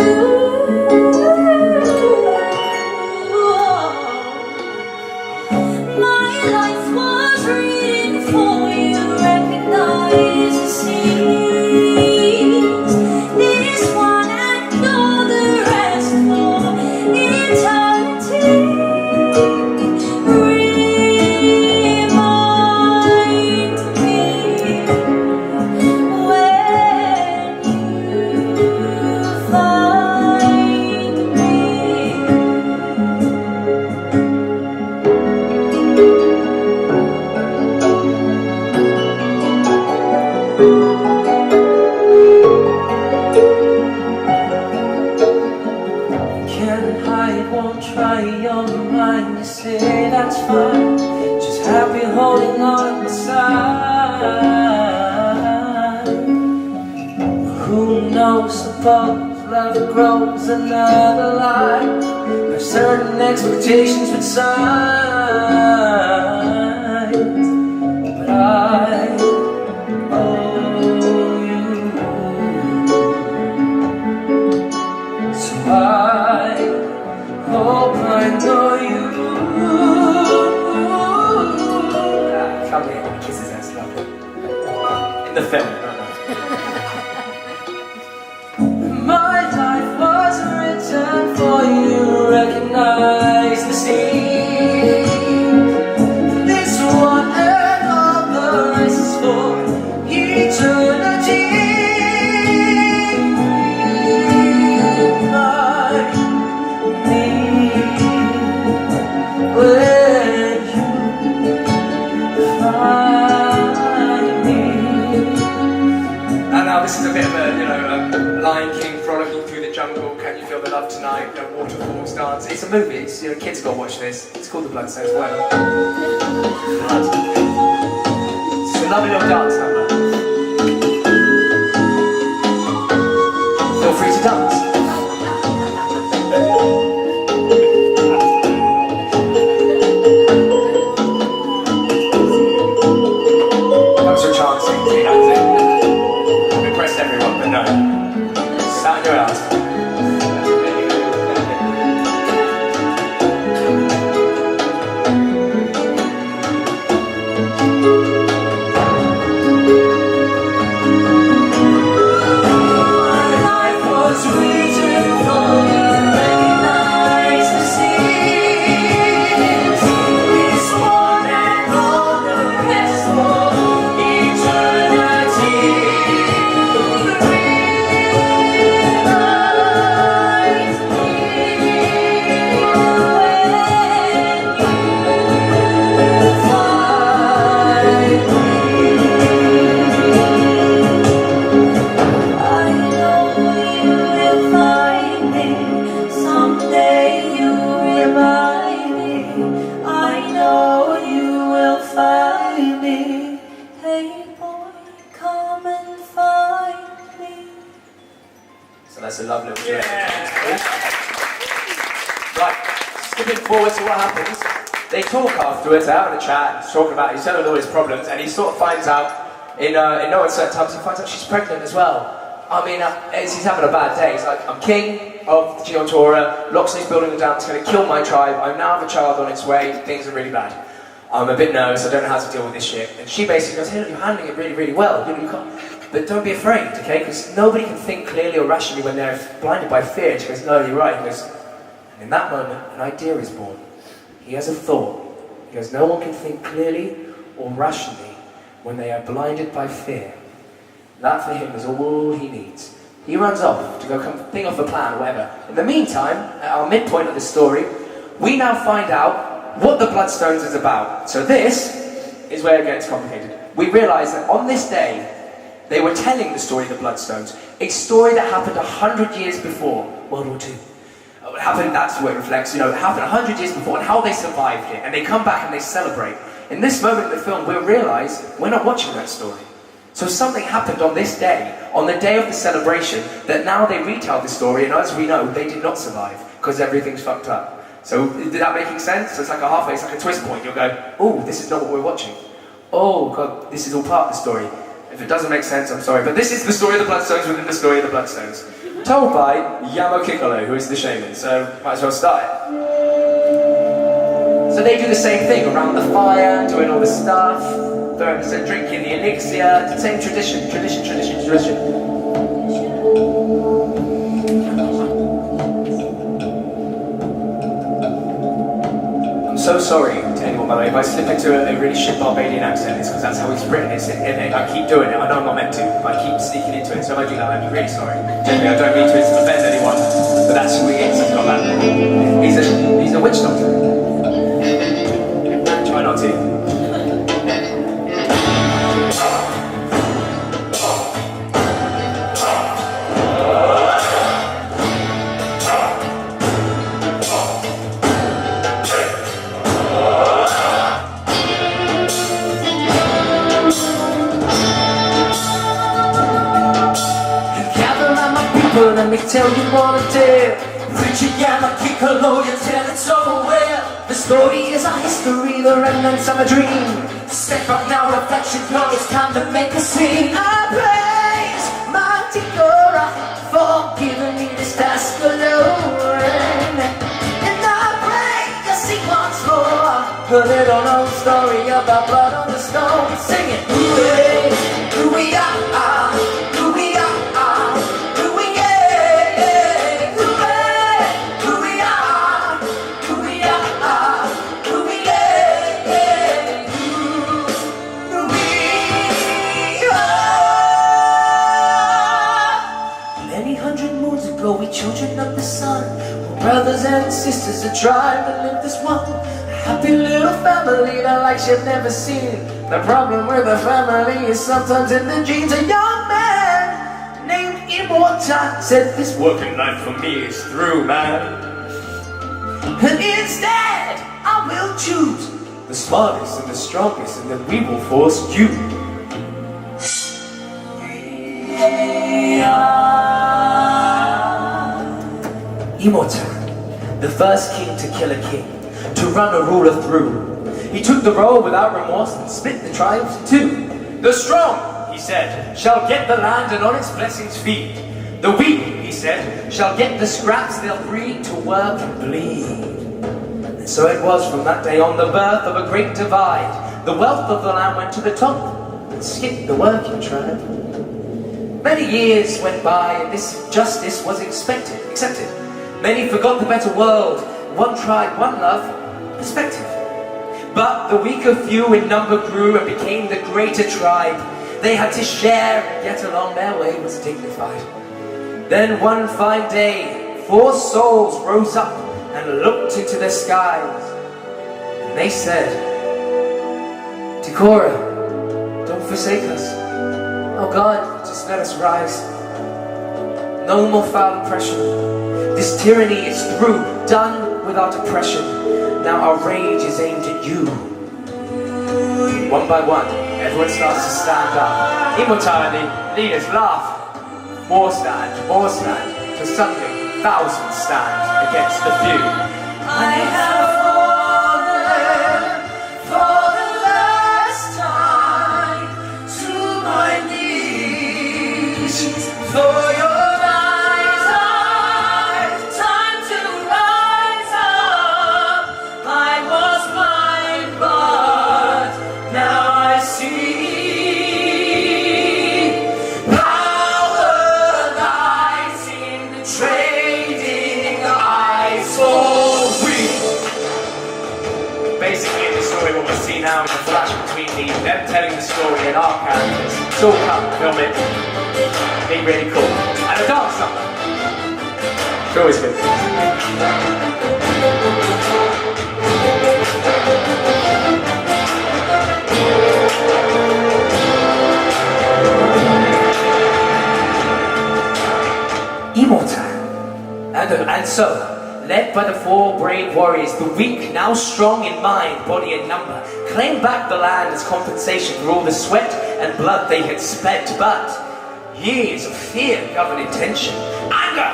S5: my life was written for you. Recognize the scenes. This one and all the rest for eternity. Remind me when you find me.
S4: Can't hide, won't try your mind. You say that's fine. Just happy holding on at my side. Who knows? Suppose love grows another life. There's certain expectations with signs, but I owe you. So I hope I know you.
S1: Come here, he kisses her slowly. In the film,
S4: My life was written for you. Recognize the scene. This one and all the rest is for eternity. Remind me when
S1: this is a bit of a, Lion King frolicking through the jungle. Can you feel the love tonight? Waterfalls dance. It's a movie. It's, kids got to watch this. It's called The Bloodstones. Well, it's a lovely little dance number. Feel free to dance. Thanks for chancing. See, that's it. I've impressed everyone, but no. Sound your ass. So that's a lovely little duet. Right, skipping forward to what happens. They talk afterwards, they're having a chat, he's talking about, he's telling all his problems, and he sort of finds out, in no uncertain terms, he finds out she's pregnant as well. I mean, as he's having a bad day, he's like, I'm king of the Geotora, Loxley's building them down, it's going to kill my tribe, I now have a child on its way, things are really bad. I'm a bit nervous, I don't know how to deal with this shit. And she basically goes, hey, look, you're handling it really, really well. You can't, but don't be afraid, okay? Because nobody can think clearly or rationally when they're blinded by fear. And she goes, no, you're right. He goes, and in that moment, an idea is born. He has a thought. He goes, no one can think clearly or rationally when they are blinded by fear. That for him is all he needs. He runs off to go think of a plan or whatever. In the meantime, at our midpoint of the story, we now find out what the Bloodstones is about. So this is where it gets complicated. We realise that on this day, they were telling the story of the Bloodstones, a story that happened 100 years before World War II. It happened, that's what it reflects, it happened 100 years before and how they survived it. And they come back and they celebrate. In this moment in the film, we'll realise we're not watching that story. So something happened on this day, on the day of the celebration, that now they retell the story, and as we know, they did not survive, because everything's fucked up. So, did that making sense? So it's like a halfway, it's like a twist point. You'll go, oh, this is not what we're watching. Oh, God, this is all part of the story. If it doesn't make sense, I'm sorry. But this is the story of the Bloodstones within the story of the Bloodstones. Told by Yamo Kikolo, who is the shaman. So, might as well start it. So they do the same thing, around the fire, doing all the stuff, drinking the elixir, the same tradition. So sorry to anyone, by the way, if I slip into a really shit Barbadian accent, it's because that's how it's written. It's in it. I keep doing it. I know I'm not meant to, but I keep sneaking into it. So if I do that, I'm really sorry. Genuinely, I don't mean to offend anyone, but that's who he is. He's got that. He's a witch doctor. Try not to.
S3: Let me tell you what I did.
S4: Richard Yama Kikolo, you tell it so well.
S3: The story is our history, the remnants of a dream.
S4: Step up now, reflection comes, it's time to make a scene.
S3: I praise Mighty Gora for giving me this task alone. And I pray you see once more the little known story about blood on the stone. Sing it. Hooray, who we are. Children of the sun, we're brothers and sisters, a tribe that live this one. A happy little family that like you've never seen. The problem with a family is sometimes in the genes. A young man
S1: Immortan said, this working life for me is through, man. And instead, I will choose the smartest and the strongest, and then we will force you. Immortan, the first king to kill a king, to run a ruler through. He took the role without remorse and split the tribes in two. The strong, he said, shall get the land and on its blessings feed. The weak, he said, shall get the scraps they'll breed to work and bleed. And so it was from that day on, the birth of a great divide. The wealth of the land went to the top and skipped the working tribe. Many years went by and this justice was accepted. Many forgot the better world. One tribe, one love, perspective. But the weaker few in number grew and became the greater tribe. They had to share and get along, their way was dignified. Then one fine day, 4 souls rose up and looked into the skies. And they said, Ticora, don't forsake us. Oh God, just let us rise. No more foul oppression. This tyranny is through, done without oppression. Now our rage is aimed at you. One by one, everyone starts to stand up. Immortality, leaders laugh. More stand, till suddenly thousands stand against the few.
S5: I have fallen for the last time to my knees. For your eyes, time to rise up. I was blind, but now I see.
S1: Basically in the story what we see now is a flash between them telling the story and our characters. It's all cut, film it, be really cool. And a dance number. It's always good. Immortan. And so, led by the 4 brave warriors, the weak, now strong in mind, body and number, claimed back the land as compensation for all the sweat and blood they had spent. But years of fear govern intention. Anger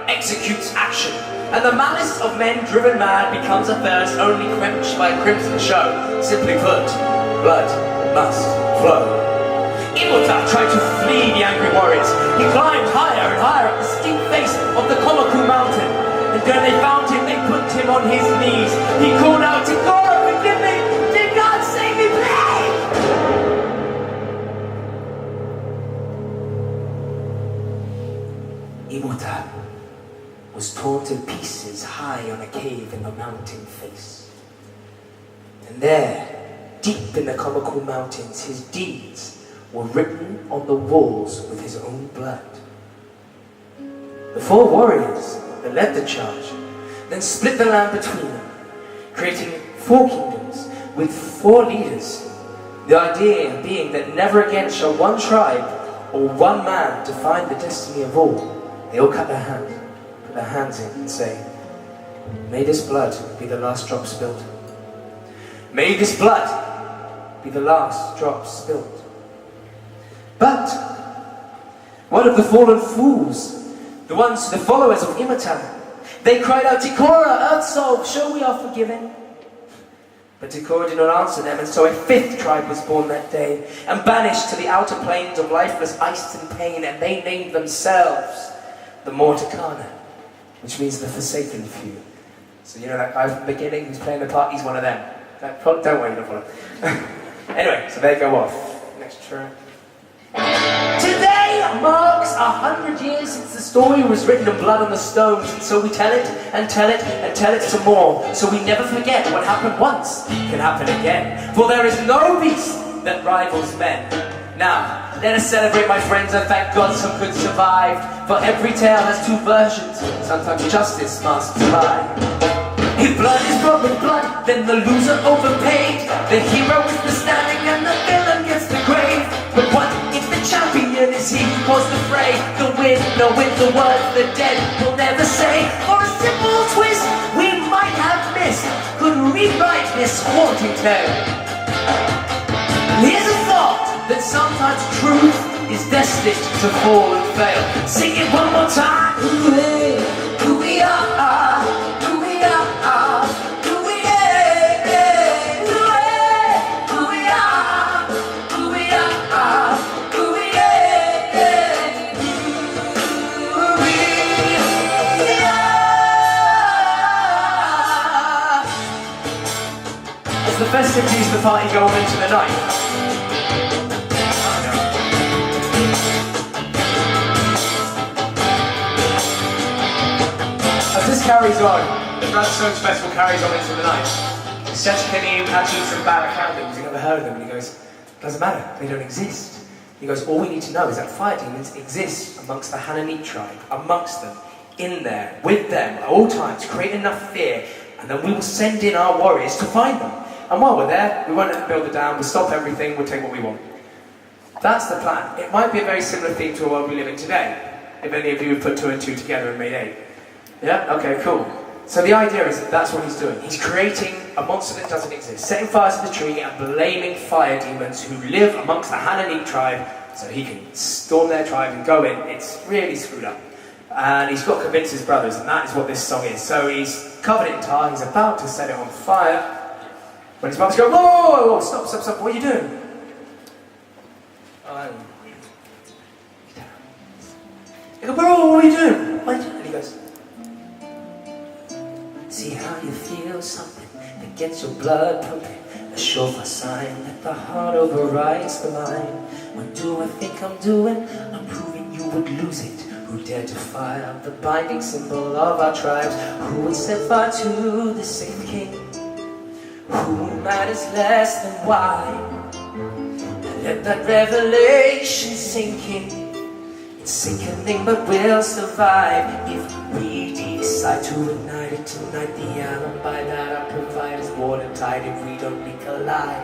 S1: executes action. And the malice of men driven mad becomes a thirst only quenched by a crimson show. Simply put, blood must flow. Immortan tried to flee the angry warriors. He climbed higher and higher up the steep face of the Komaku mountain. And when they found him, they put him on his knees. He called out, Ticora, forgive me! Did God save me, please? Immortan was torn to pieces high on a cave in the mountain face. And there, deep in the Komaku mountains, his deeds were written on the walls with his own blood. The 4 warriors that led the charge then split the land between them, creating 4 kingdoms with 4 leaders. The idea being that never again shall one tribe or one man define the destiny of all. They all cut their hand, put their hands in and say, may this blood be the last drop spilled. May this blood be the last drop spilled. But what of the fallen fools? The followers of Immortan. They cried out, Ticora, Earth Soul, sure we are forgiven. But Ticora did not answer them, and so a 5th tribe was born that day, and banished to the outer plains of lifeless ice and pain, and they named themselves the Morticana, which means the forsaken few. So you know that guy from the beginning who's playing the part, he's one of them. Don't worry, you don't follow. Anyway, so they go off. Next track. Today marks 100 years since the story was written in blood on the stones, and so we tell it and tell it and tell it some more, so we never forget what happened once can happen again. For there is no beast that rivals men. Now, let us celebrate, my friends, and thank God some good survived. For every tale has 2 versions, sometimes justice must lie. If blood is brought with blood, then the loser overpaid. The hero is the standing and the villain gets the grave. But what if the champion and is he who caused the fray? The wind, no wind, the words the dead will never say. For a simple twist we might have missed could rewrite this haunting tale. Here's a thought that sometimes truth is destined to fall and fail. Sing it one more time. Who we are, who we are, who we are, who we are, who we are, who we are. As the festivities of the party go on into the night, this carries on, the Radstones Festival carries on into the night. Setakani, Patches and Barakanda, he's never heard of them, and he goes, doesn't matter, they don't exist. He goes, all we need to know is that fire demons exist amongst the Hananite tribe, amongst them, in there, with them, at all times, create enough fear, and then we will send in our warriors to find them. And while we're there, we won't let them build it down, we'll stop everything, we'll take what we want. That's the plan. It might be a very similar theme to a world we live in today, if any of you have put 2 and 2 together and made 8. Yeah? Okay, cool. So the idea is that that's what he's doing. He's creating a monster that doesn't exist, setting fire to the tree and blaming fire demons who live amongst the Hananite tribe so he can storm their tribe and go in. It's really screwed up. And he's got to convince his brothers, and that is what this song is. So he's covered in tar, he's about to set it on fire, when his brothers go, whoa, whoa, whoa, stop, stop, stop, what are you doing? They go, bro, what are you doing? What are you doing? And he goes, see how you feel something that gets your blood pumping, a surefire sign that the heart overrides the mind. What do I think I'm doing? I'm proving you would lose it. Who dared to fire the binding symbol of our tribes? Who would set fire to the safe king? Who matters less than why? Let that revelation sink in. It's sickening, but we'll survive if we decide to ignite it tonight. The alibi that I provide is watertight if we don't leak alive.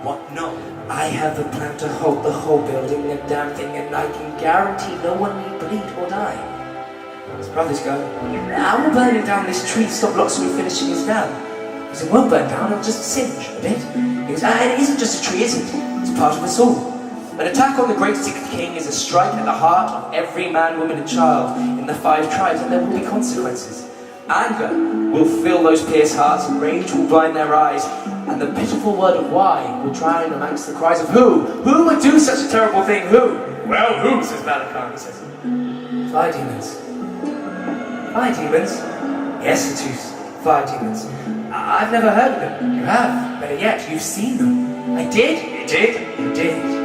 S1: What? No. I have a plan to hold the whole building, a damn thing, and I can guarantee no one will bleed or die. His brothers go, I will burn it down this tree, stop Locksmith finishing his dam. He goes, it won't burn down, it'll just singe a bit. He goes, and it isn't just a tree, is it? It's part of us all. An attack on the great sixth king is a strike at the heart of every man, woman and child in the 5 tribes, and there will be consequences. Anger will fill those pierced hearts, and rage will blind their eyes, and the pitiful word of why will drown amongst the cries of who? Who would do such a terrible thing? Who? Well, who, says Malachi, he says. Fire demons. Fire demons? Yes, Satus, fire demons. I've never heard of them. You have. Better yet, you've seen them. I did. You did. You did.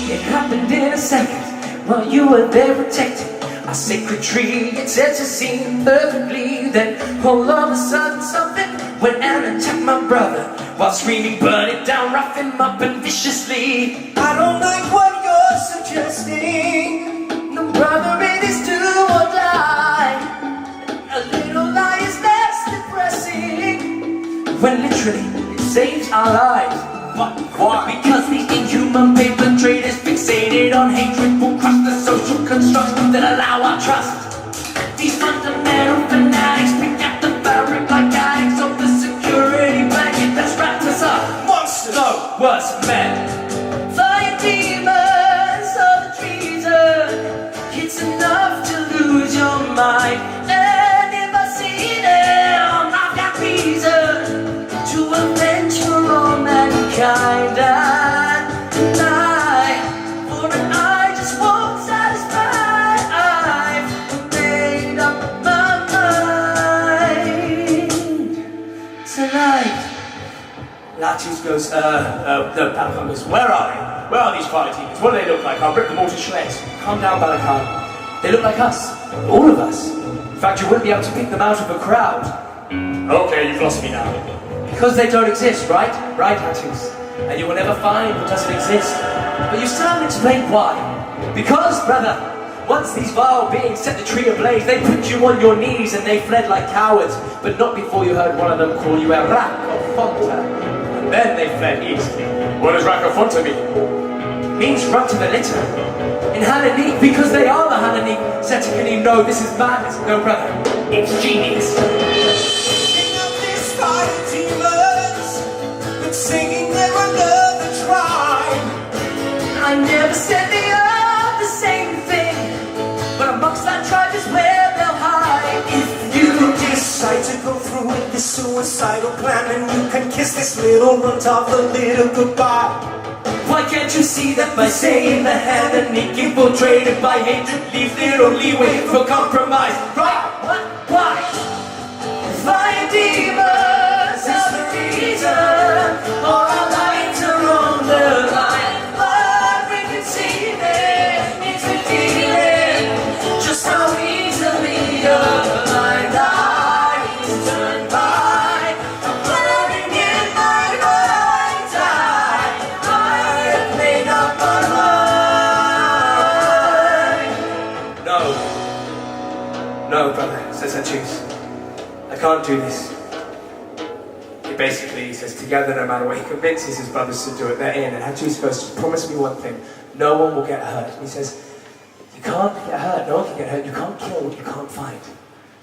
S1: It happened in a second while you were there protecting our sacred tree. It set the scene perfectly. Then all of a sudden something went and attacked my brother while screaming, burn it down, rough him up and viciously. I don't like what you're suggesting. No, brother, it is do or die. A little lie is less depressing when literally it saves our lives. Why? Because the inhuman paper trade is fixated on hatred, will crush the social constructs that allow our trust. These fundamental fanatics pick at the fabric like addicts of the security blanket that's wrapped us up. Monsters! No, worse men. Fire demons of the treason. It's enough to lose your mind. And if I see them, I've got reason to avenge for all mankind. And tonight, for an I just won't satisfy. I've made up my mind. Tonight. Latus goes, Balakan goes, where are they? Where are these fire demons? What do they look like? I'll rip them all to shreds. Calm down, Balakan. They look like us. All of us. In fact, you wouldn't be able to pick them out of a crowd. Okay, you've lost me now. Because they don't exist, right? Right, Latus. And you will never find what doesn't exist. But you still haven't explained why. Because, brother, once these vile beings set the tree ablaze, they put you on your knees and they fled like cowards. But not before you heard one of them call you a Rakafonta. And then they fled east. What does Rakafonta mean? It means run to the litter. in Hananik because they are the Hananik. Setikanim, no, this is madness. No, brother, it's genius.
S4: Singing of these fire demons, been singing their another tribe.
S5: I never said they are the same thing, but amongst that tribe is where they'll hide.
S4: If you decide to go through with this suicidal plan, then you can kiss this little runt off a little goodbye.
S5: Why can't you see that by saying the Hananik infiltrated by hatred leaves little leeway for compromise? Right? What? Why? Fire demons are the reason all our lights are on the line. But we can see them, it's revealing just how easily your blind eyes turn by. I'm burning in my mind's eye. I have made up my mind.
S1: No, brother, says Hachus. I can't do this. He says, together, no matter what. He convinces his brothers to do it. They're in, and Hachus goes, promise me one thing. No one will get hurt. And he says, you can't get hurt. No one can get hurt. You can't kill what you can't find.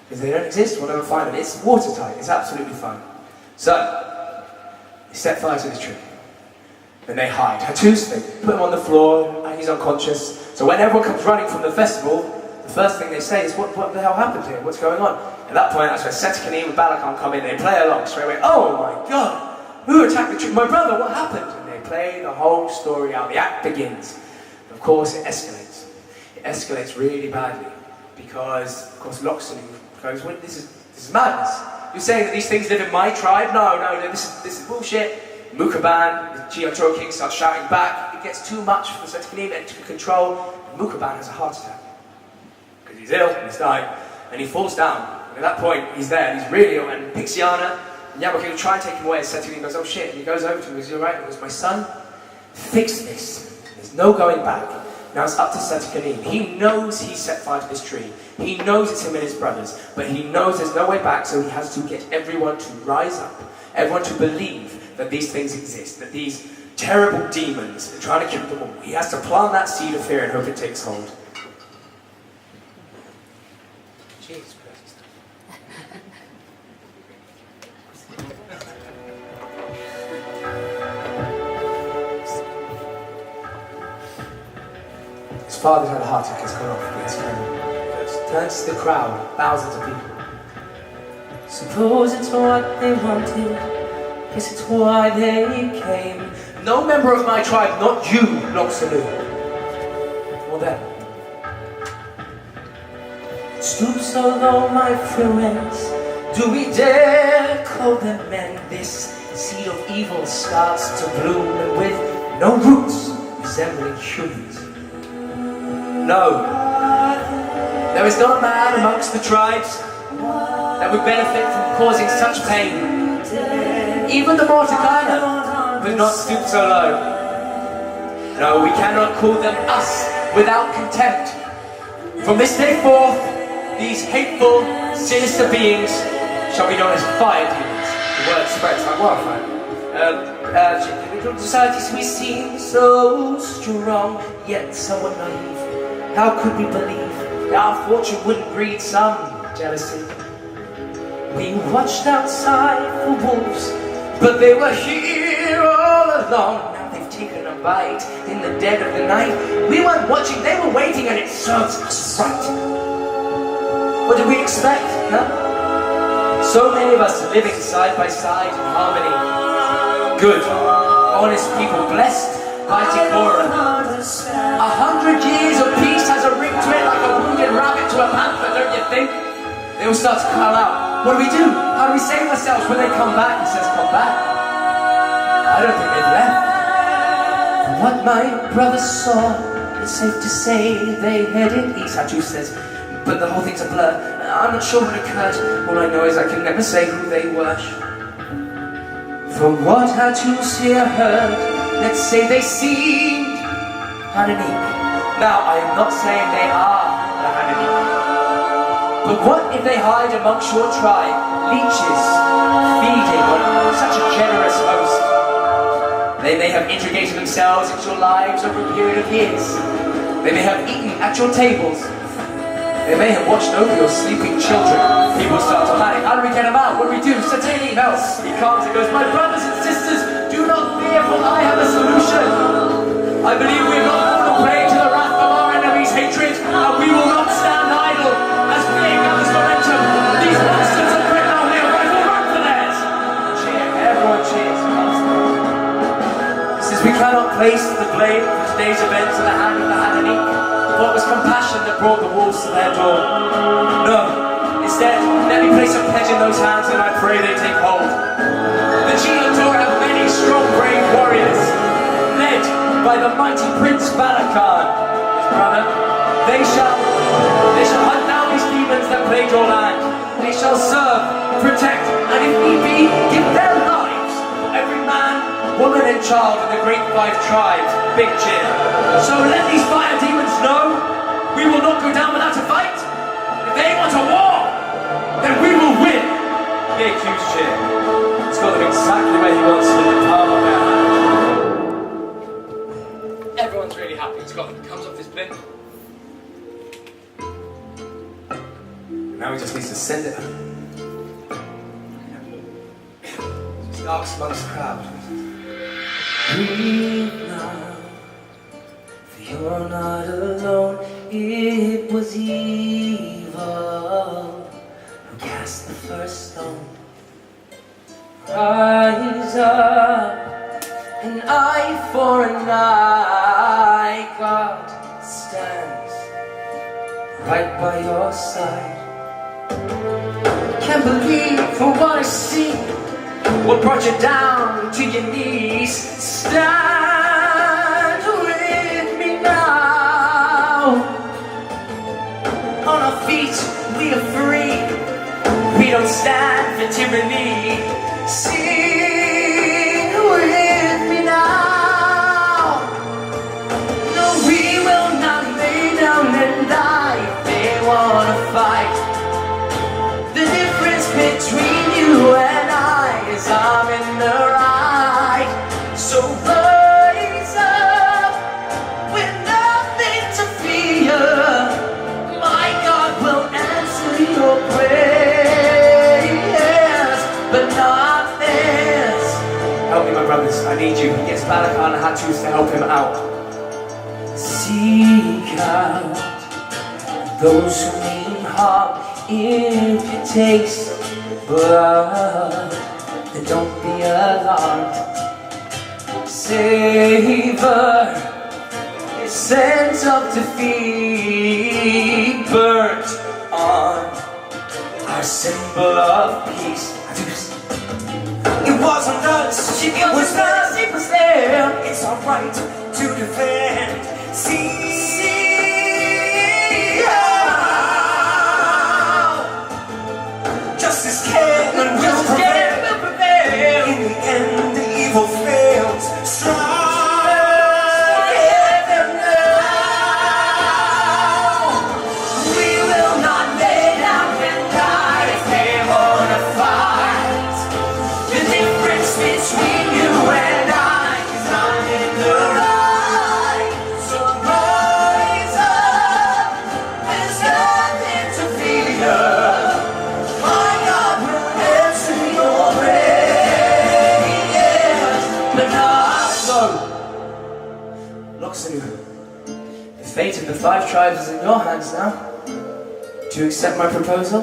S1: Because they don't exist, we'll never find them. It's watertight. It's absolutely fine. So, they set fire to the tree. Then they hide. Hachus, they put him on the floor, and he's unconscious. So when everyone comes running from the festival, the first thing they say is, what the hell happened here? What's going on? At that point, that's where Setikanim and Balakan come in. They play along straight away. Oh my God! Who attacked the tree? My brother, what happened? And they play the whole story out. The act begins. Of course, it escalates. It escalates really badly. Because, of course, Loxodon goes, well, this is madness. You're saying that these things live in my tribe? No, this is bullshit. Mukaban, the Geotro King, starts shouting back. It gets too much for Setikanim to control. Mukaban has a heart attack. Because he's ill, he's dying, and he falls down. And at that point, he's there, and he's really ill, and Pixiana and Yamakil try and take him away, and Setikanim goes, oh shit, and he goes over to him, he goes, you're right, he goes, my son, fix this. There's no going back. Now it's up to Setikanim. He knows he set fire to this tree. He knows it's him and his brothers, but he knows there's no way back, so he has to get everyone to rise up, everyone to believe that these things exist, that these terrible demons are trying to kill them all. He has to plant that seed of fear and hope it takes hold. Jesus Christ. His father's had a heart attack, has gone off. He turns to the crowd, thousands of people.
S5: Suppose it's what they wanted, guess it's why they came.
S1: No member of my tribe, not you, Loxodon. Or them.
S5: Stoop so low, my friends, do we dare call them men? This seed of evil starts to bloom, and with no roots, resembling humans.
S1: No. There is not a man amongst the tribes that would benefit from causing such pain. Even the Morticana would not stoop so low. No, we cannot call them us without contempt. From this day forth, these hateful, sinister beings shall be known as fire demons. The word spreads like wildfire. Little societies we seem so strong, yet somewhat naive. How could we believe that our fortune wouldn't breed some jealousy? We watched outside for wolves, but they were here all along. Now they've taken a bite in the dead of the night. We weren't watching, they were waiting, and it serves us right. What did we expect, huh? So many of us living side by side in harmony. Good, honest people, blessed by Tikora. 100 years of peace has a ring to it like a wounded rabbit to a panther, don't you think? They all start to call out. What do we do? How do we save ourselves when they come back? He says, come back. I don't think they've left. From what my brother saw, it's safe to say they headed east. Hachus says, but the whole thing's a blur. I'm not sure what occurred. All I know is I can never say who they were. From what Hachus here heard, let's say they seemed Hananik. Now, I am not saying they are the Hananik. But what if they hide amongst your tribe, leeches, feeding on such a generous host? They may have integrated themselves into your lives over a period of years. They may have eaten at your tables. They may have watched over your sleeping children. People start to panic. How do we get them out? What do we do? Satani, help! He comes and goes, my brothers and sisters, do not fear, for I have a solution. I believe we have not fallen prey to the wrath of our enemies' hatred, and we will not stand idle as fear gathers momentum. These bastards are quick now, we are right for run for theirs. Cheer, everyone cheers. Since we cannot place the blame for today's events in the hand of the Hananik, for it was compassion that brought the wolves to their door. No, instead, let me place a pledge in those hands and I pray they take hold. The Chilantor have many strong, brave warriors, led by the mighty Prince Balakan, his brother. They shall hunt down these demons that plague your land. They shall serve, protect, and if need be, give their lives for every man, woman, and child in the great 5 tribes. Big cheer. So let these fire demons know we will not go down without a fight. If they want a war, then we will win. Big, huge cheer. It's got them exactly where he wants them in the palm of their hand. Everyone's really happy. It's got them. Comes off his blimp. Now he just needs to send it. Just asks amongst the crowd.
S5: Breathe now, for you're not alone. It was evil who cast the first stone. Rise up, an eye for an eye. God stands right by your side. Can't believe for what I see. What brought you down to your knees? Stand with me now. On our feet, we are free. We don't stand for tyranny. Sing with me now. No, we will not lay down and die if they wanna fight. The difference between you and I is I'm in the right. So rise up with nothing to fear. My God will answer your prayers, but not theirs.
S1: Help me, my brothers. I need you. He gets Balakan and Hattus to help him out.
S5: Seek out those who mean harm. If it takes blood, then don't be alarmed. Savor a sense of defeat burnt on our symbol of peace. It wasn't us, it was us, it was them. It's our right to defend. See how justice can and will prevail. In the end, the evil fails. Strike them now. We will not lay down and die if they wanna fight. The difference between you and I is I'm in the right. So rise up, there's nothing to fear. My God will answer your prayers, but not so.
S1: Loxenu, the fate of the 5 tribes is in your hands now. Do you accept my proposal?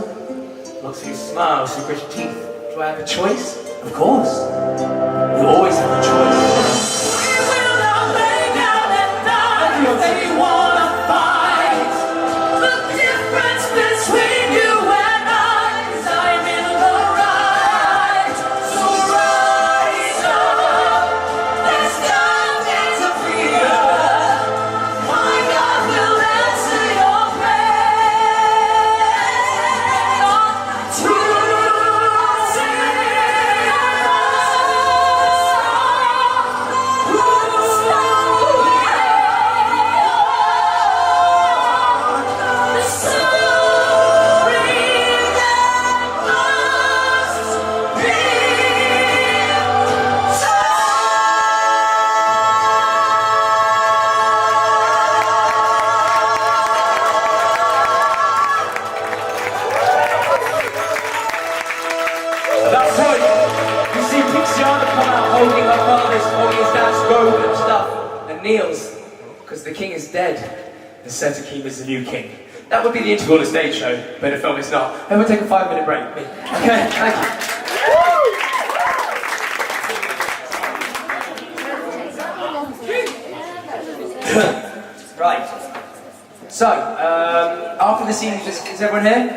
S1: Loxenu smiles through gritted teeth. Do I have a choice? Of course. You always have a choice.
S3: We will not lay down and die if they wanna fight. The difference between you and I is I'm in the right. So rise up, there's nothing to fear. My God will answer your prayers.
S1: is dead, and Setakim is the new king. That would be the integral of the stage show, but in a film it's not. And we'll take a 5-minute break. Okay, thank you. Right. So, after the scene, is everyone here?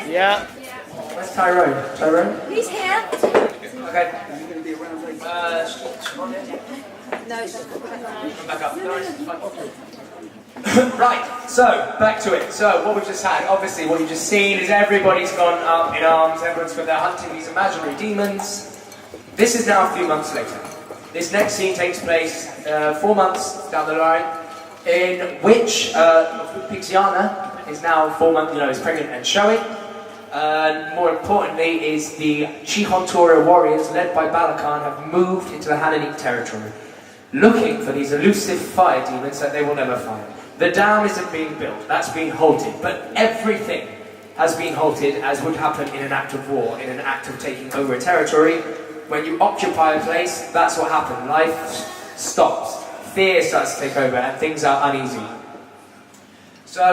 S2: Yeah.
S1: Where's Tyrone? Tyrone?
S6: He's here.
S1: Okay.
S6: No, it's
S1: Come back up. No, it's fine. Right, so, back to it. So, what we've just had, obviously what you've just seen is everybody's gone up in arms, everyone's got their hunting these imaginary demons. This is now a few months later. This next scene takes place 4 months down the line, in which Pixiana is now 4 months, is pregnant and showing. And more importantly is the Chihontora warriors, led by Balakan, have moved into the Hananic territory, looking for these elusive fire demons that they will never find. The dam isn't being built, that's being halted, but everything has been halted as would happen in an act of war, in an act of taking over a territory. When you occupy a place, that's what happens. Life stops, fear starts to take over, and things are uneasy. So,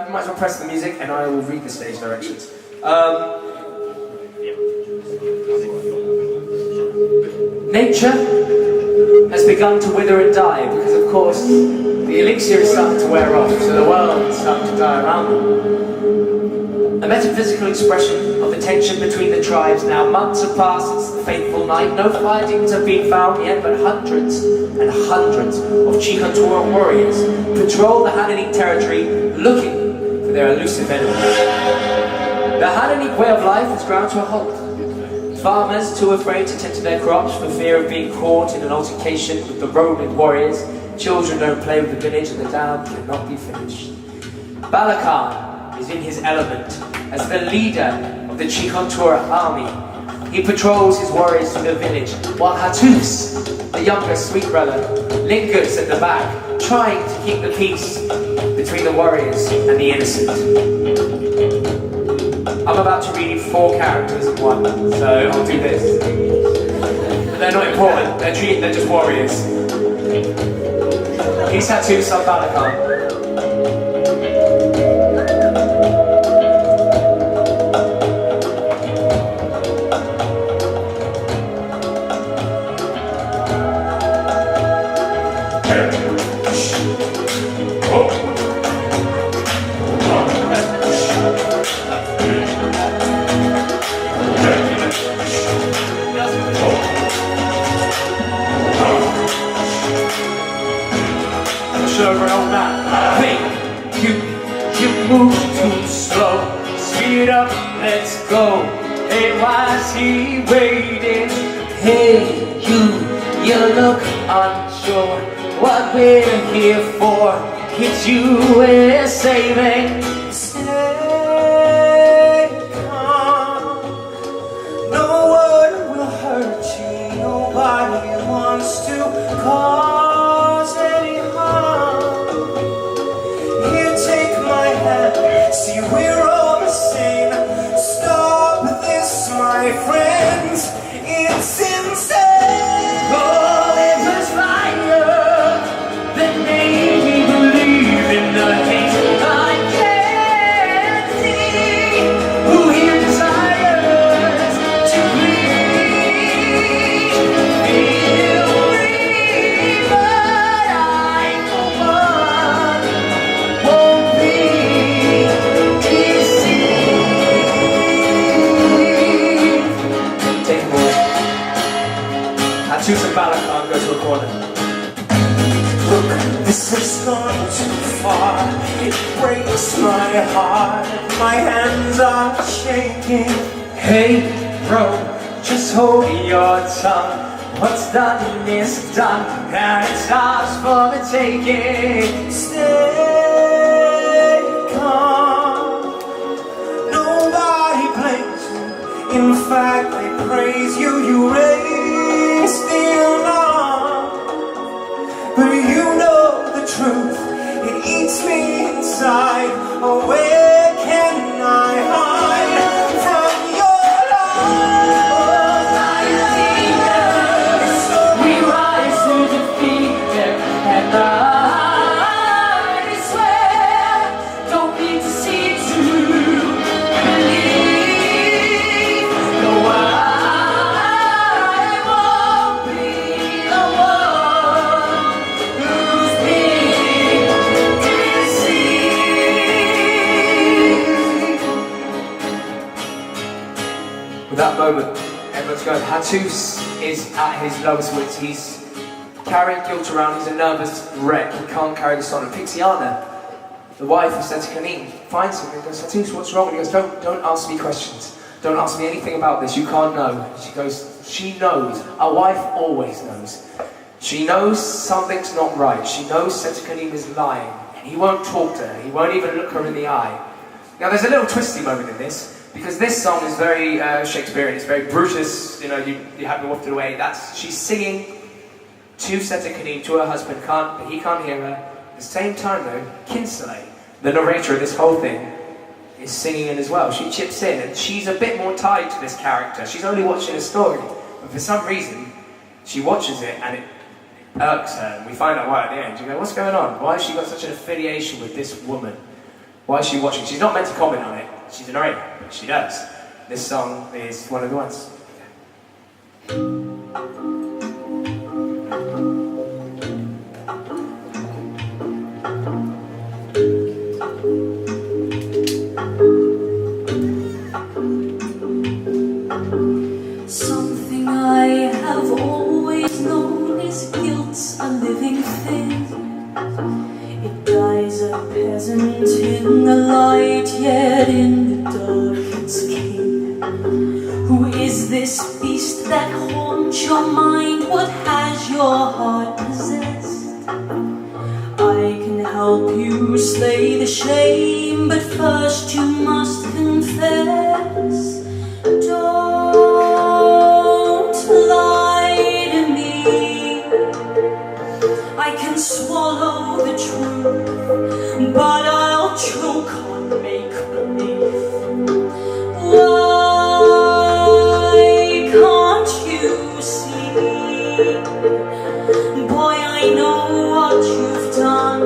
S1: you might as well press the music and I will read the stage directions. Nature has begun to wither and die because, of course, the elixir is starting to wear off, so the world is starting to die around them. A metaphysical expression of the tension between the tribes. Now, months have passed since the fateful night. No fire demons have been found yet, but hundreds and hundreds of Chihontora warriors patrol the Hananic territory looking for their elusive enemy. The Hananic way of life has ground to a halt. Farmers, too afraid to tend to their crops for fear of being caught in an altercation with the Roman warriors. Children don't play with the village and the dam cannot be finished. Balakan is in his element as the leader of the Chihontora army. He patrols his warriors through the village, while Hattus, the younger sweet brother, lingers at the back, trying to keep the peace between the warriors and the innocent. I'm about to read you 4 characters in one, so I'll do this. But they're not important, they're just warriors. He's Hattus, I'm Balakan. Over an old man. Hey, you move too slow. Speed up, let's go. Hey, why's he waiting? Hey, you look unsure. What we're here for, it's you we're saving.
S4: Stay calm. No one will hurt you. Nobody wants to cause any harm. Here, take my hand. See, we're all the same. Stop this, my friends. It's insane.
S3: Oh, if there's fire, then made me believe in the hate. I can't see who here desires to bleed. Feel me, but I, for one, won't be deceived.
S1: Take more. Hattus and Balakan go to a corner.
S4: Look, this has gone too far. It breaks my heart. My hands are shaking.
S1: Hey, bro, just hold your tongue. What's done is done, and it's ours for the taking.
S4: Stay calm. Nobody blames you. In fact, they praise you. You raise the alarm. But you know the truth. It eats me inside. Oh, where can I hide from your lies?
S3: We rise to defeat them, and
S1: that moment, everyone's going, Jesus is at his lowest wits. He's carrying guilt around, he's a nervous wreck, he can't carry this on. And Pixiana, the wife of Setekanim, finds him and goes, Jesus, what's wrong? And he goes, don't ask me questions. Don't ask me anything about this, you can't know. She goes, she knows. A wife always knows. She knows something's not right. She knows Setekanim is lying. And he won't talk to her. He won't even look her in the eye. Now there's a little twisty moment in this, because this song is very Shakespearean. It's very Brutus, you know, you have me wafted away. She's singing to Setekanim, to her husband, but he can't hear her. At the same time though, Kinsale, the narrator of this whole thing, is singing in as well. She chips in, and she's a bit more tied to this character. She's only watching a story, but for some reason, she watches it and it irks her, and we find out why at the end. You go, what's going on? Why has she got such an affiliation with this woman? Why is she watching? She's not meant to comment on it. She's a narrator, but she does. This song is one of the ones.
S3: Something I have always known is guilt's a living thing. It dies a peasant in the light, yet in the dark it's king. Who is this beast that haunts your mind? What has your heart possessed? I can help you slay the shame, but first you must confess. Don't lie to me. I can swallow the truth, but I'll choke on make-believe. Why can't you see? Boy, I know what you've done,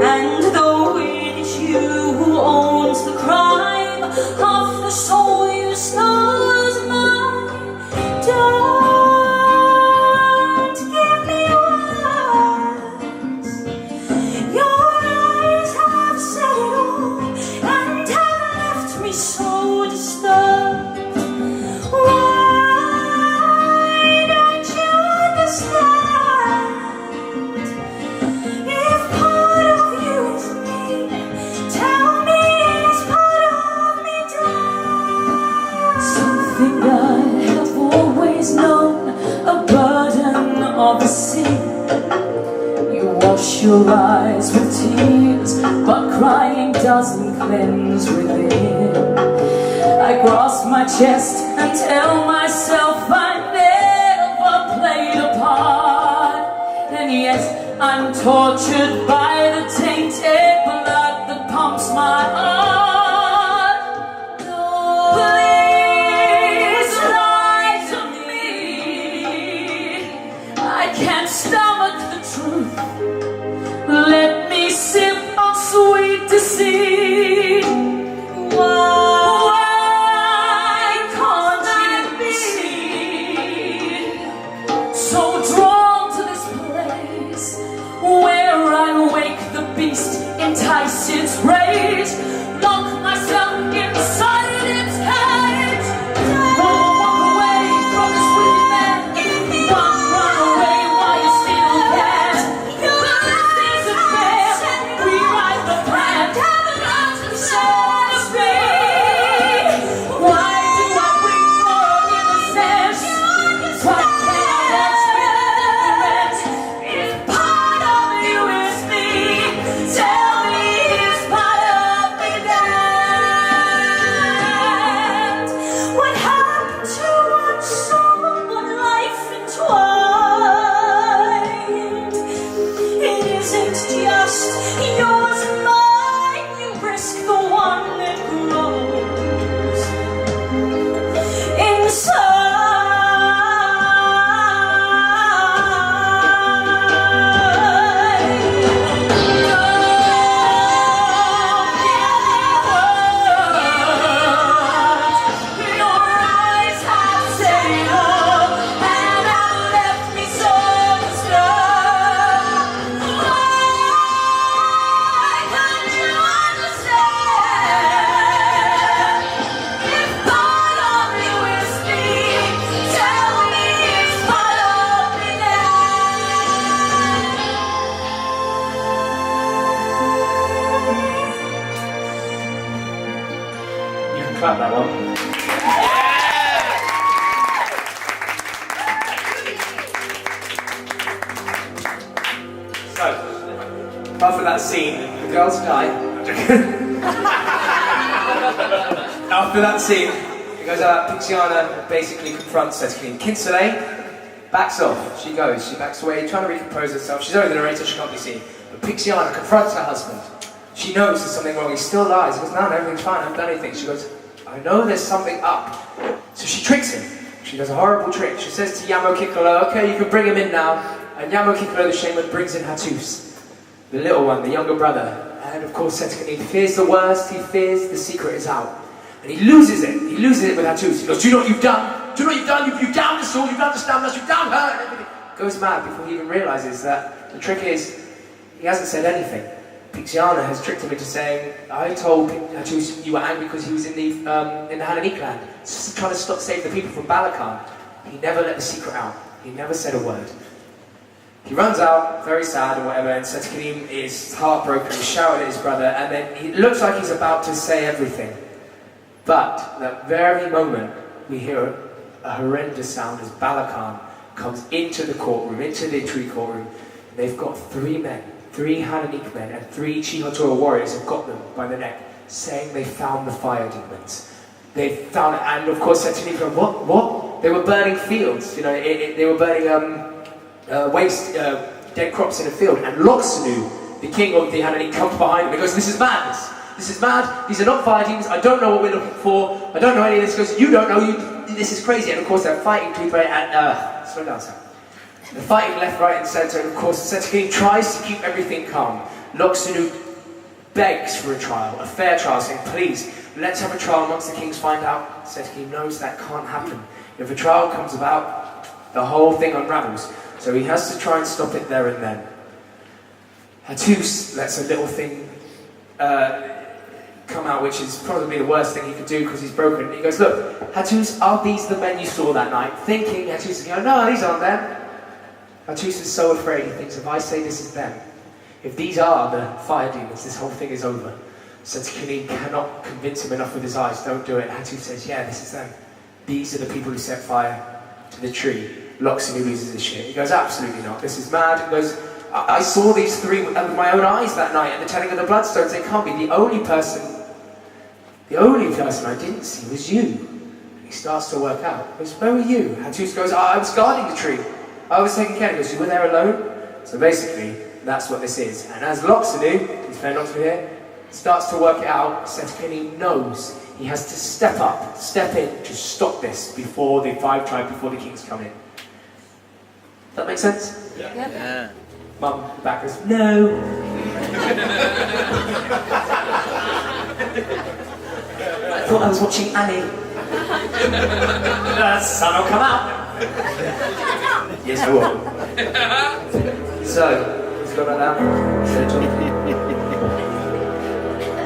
S3: and though it is you who owns the crime, half the soul you stole is mine. Don't give me words. Your eyes have said it all, and have left me so disturbed. Why don't you understand? If part of you is me, tell me, is part of me done? Something I have always known, a burden of the sea. You wash your eyes with tears, but crying doesn't cleanse within. I grasp my chest and tell myself I never played a part, and yet I'm tortured by the tainted blood that pumps my heart. Please lie to me. I can't stomach the truth. Let me sip on sweet deceit. Why can't you see? So drawn to this place where I wake the
S1: clap that one. So, after that scene, the girls die. After that scene, it goes out. Pixiana basically confronts Setkine. Kinsale backs off. She backs away, trying to recompose herself. She's over the narrator, she can't be seen. But Pixiana confronts her husband. She knows there's something wrong. He still lies. He goes, no, everything's fine. I haven't done anything. She goes, I know there's something up. So she tricks him. She does a horrible trick. She says to Yamo Kikolo, okay, you can bring him in now. And Yamo Kikolo, the shaman, brings in Hattus, the little one, the younger brother. And of course, Setkine fears the worst. He fears the secret is out. And he loses it. He loses it with Hattus. He goes, do you know what you've done? Do you know what you've done? You've downed the sword, you've downed the stamina, you've downed her, and everything. Goes mad before he even realizes that the trick is, he hasn't said anything. Pixiana has tricked him into saying, I told Hattus you were angry because he was in the Hananic land, trying to save the people from Balakan. He never let the secret out. He never said a word. He runs out, very sad and whatever, and Setkine is heartbroken, he's shouting at his brother, and then he looks like he's about to say everything. But that very moment, we hear a horrendous sound as Balakan comes into the courtroom, into the tree courtroom. They've got 3 men, 3 Hananic men, and 3 Chihotora warriors have got them by the neck, saying they found the fire demons. They found it, and of course Setkine goes, what? They were burning fields, you know, they were burning waste, dead crops in a field, and Loxanu, the king of the Hananic, comes behind him and goes, this is madness. This is mad, these are not fire demons, I don't know what we're looking for, I don't know any of this. He goes, you don't know, this is crazy. And of course they're fighting to each other, and slow down, sir. They're fighting left, right and centre, and of course Setkine tries to keep everything calm. Loxanu begs for a trial, a fair trial, saying, please, let's have a trial once the kings find out. Setkine knows that can't happen. If a trial comes about, the whole thing unravels. So he has to try and stop it there and then. Hattus lets a little thing come out, which is probably the worst thing he could do because he's broken. He goes, look, Hattus, are these the men you saw that night? Thinking, Hattus is going, no, these aren't them. Hattus is so afraid, he thinks, if I say this is them, if these are the fire demons, this whole thing is over. Setkine cannot convince him enough with his eyes, don't do it. Hattus says, yeah, this is them. These are the people who set fire to the tree. Loxanu loses his shit. He goes, absolutely not, this is mad. He goes, I saw these 3 with my own eyes that night at the telling of the Bloodstones. They can't be. The only person I didn't see was you. He starts to work out. He goes, where were you? Hattus goes, I was guarding the tree. I was taking care of it. He goes, you were there alone? So basically, that's what this is. And as Loxanu, his friend Loxanu here, starts to work it out, Setkine knows he has to step in to stop this before the 5 tribes, before the kings come in. Does that make sense?
S6: Yeah.
S1: Mum, back goes, no. I thought I was watching Annie. The sun will come out. Yes, I will. So, let's go right now.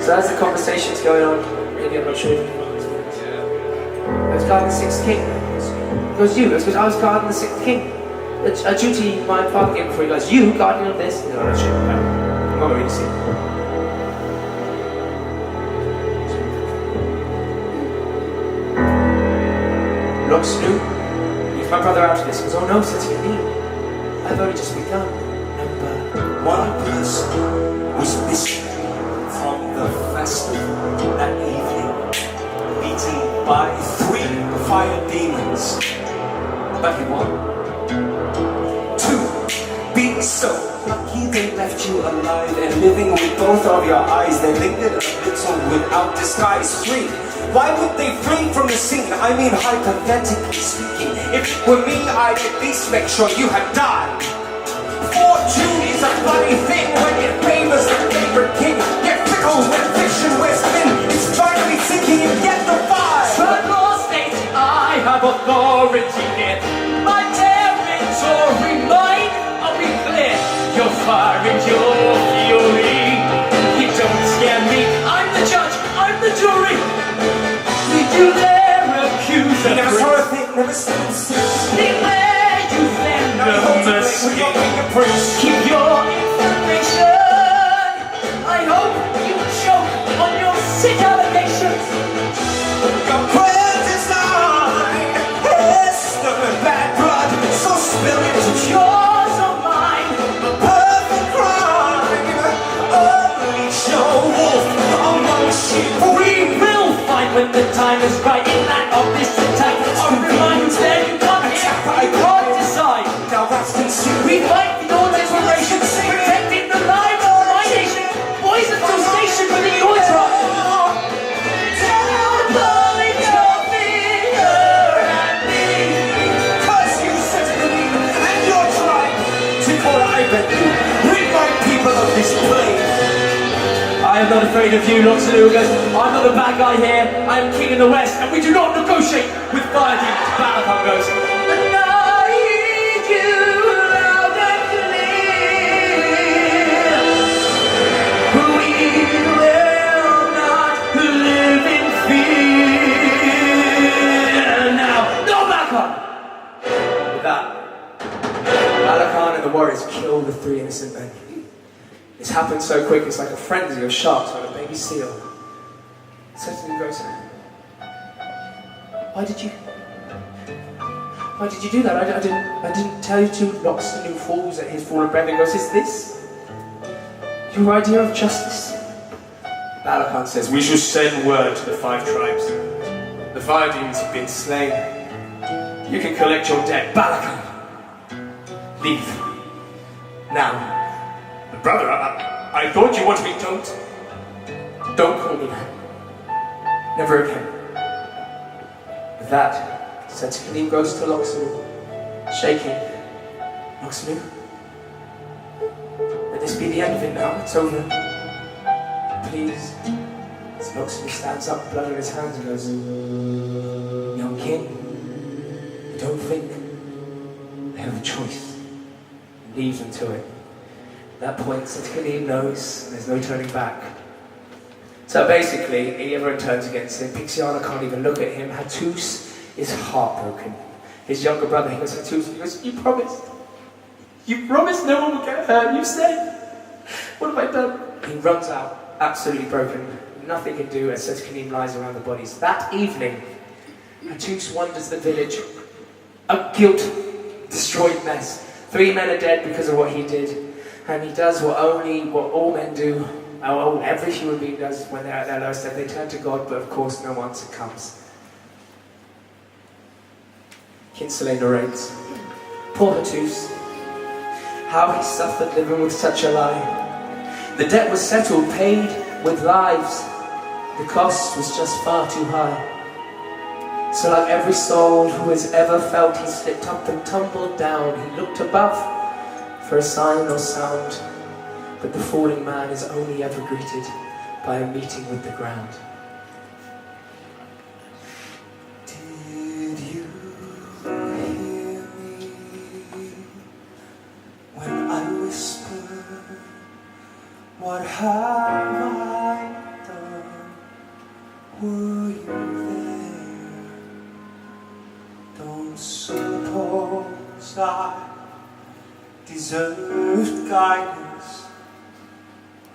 S1: So as the conversation's going on, maybe I'm not sure. I was guarding the 6th king. It goes, you. It goes, I was guarding the 6th king. A duty my father gave before. He goes, you guardian of this? No, that's true. No. I'm not going to see it. Loxanu, leave my brother out of this. He goes, oh no, Setkine, I've only just begun. Number
S4: 1 person was missing from the festival that evening, beaten by 3 fire demons, but he won. 2, being so lucky they left you alive and living with both of your eyes. They lingered a little without disguise. 3, why would they flee from the scene? I mean, hypothetically speaking, if it were me, I'd at least make sure you had died. Fortune is a funny thing when it favors the favorite king. Get fickle when fiction wears thin. It's trying to be sinking and get the vibe.
S5: But law states I have authority here. My territory mine, I'll be clear. Your fire and your fury, you don't scare me. I'm the judge, I'm the jury. Did you dare accuse a
S4: Never
S5: prince?
S4: saw a thing, never said a thing.
S5: Beware you then
S4: Now
S5: of
S4: you
S5: the
S4: with your
S5: skin.
S4: fingerprints.
S5: Keep your information. I hope you choke on your sick allegations. when the time is right. In that opposite type of reminds that you come here, I can't decide.
S4: Now that's consumed.
S5: We fight for your liberation, protecting the lives of my nation. Boys until station with your tribe. Don't point your finger at me.
S4: Curse you, Cetacuni, and your tribe. Before I beg you, rid my people of this plague.
S5: I am not afraid of you, Loxalugas. I'm not a bad guy here. I am king in the west, and we do not negotiate with fire demons. Balakon goes. And I heed you loud and clear. We will not live in fear. Now, no Balakon!
S1: With that, Balakon and the warriors kill the 3 innocent men. It's happened so quick, it's like a frenzy of sharks on a baby seal. Cetacuni goes, why did you do that? I didn't tell you to. Loxanu falls at his fallen brethren. Goes, is this your idea of justice? Balakon says, we shall send word to the 5 tribes. The fire demons have been slain. You can collect your debt. Balakon, leave now. Brother, I thought you wanted me. Don't call me that. Never again. With that, Cetacuni goes to Loxanu, shaking. Loxanu, let this be the end of it now. It's over. Please. So Loxanu stands up, blood on his hands, and goes, young king, I don't think I have a choice. And leaves him to it. At that point, Cetacuni knows there's no turning back. So basically, everyone turns against him. Pixiana can't even look at him. Hattus is heartbroken. His younger brother, he goes, Hattus, he goes, you promised no one would get hurt. You said, what have I done? He runs out, absolutely broken. Nothing can do as Cetacuni lies around the bodies. That evening, Hattus wanders the village, a guilt-destroyed mess. 3 men are dead because of what he did. And he does what all men do, every human being does when they're at their lowest ebb. They turn to God, but of course no answer comes. Kinsale narrates, poor Hattus, how he suffered living with such a lie. The debt was settled, paid with lives. The cost was just far too high. So like every soul who has ever felt, he slipped up and tumbled down. He looked above for a sign or sound, but the falling man is only ever greeted by a meeting with the ground.
S4: Did you hear me when I whispered, what have I done? Were you there? Don't suppose I deserved guidance.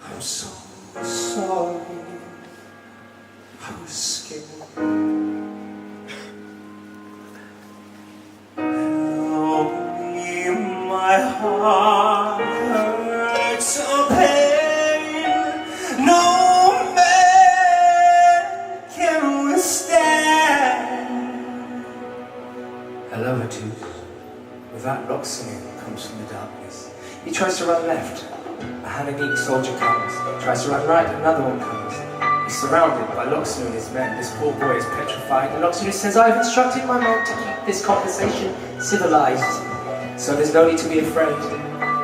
S4: I'm so sorry. I was scared. Help me, my heart hurts a pain no man can withstand.
S1: Hello, Hattus. With that, Loxanu comes from the darkness. He tries to run left. A Hanagik soldier comes. Tries to run right, another one comes. He's surrounded by Loxanu and his men. This poor boy is petrified. And Loxanu says, I've instructed my men to keep this conversation civilized, so there's no need to be afraid.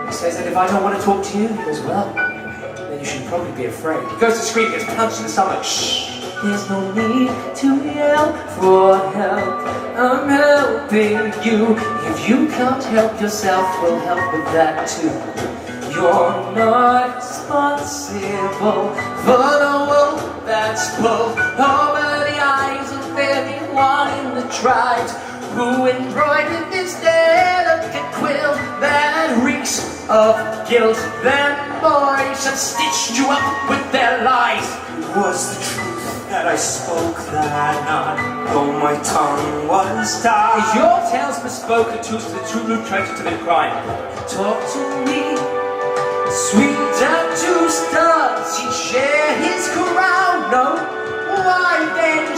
S1: He says that if I don't want to talk to you, he goes, well, then you should probably be afraid. He goes to scream, gets punched in the stomach. Shh! There's no need to yell for help. I'm helping you. If you can't help yourself, we'll help with that too. You're not responsible for the woe that's pulled over the eyes of everyone in the tribes who embroidered this delicate quill that reeks of guilt. Them boys have stitched you up with their lies.
S4: It was the truth that I spoke that night, though my tongue was tied.
S1: Is your tales bespoken to the true root treasure to the crime? Talk to me, sweet Hattus, does he share his crown? No, why then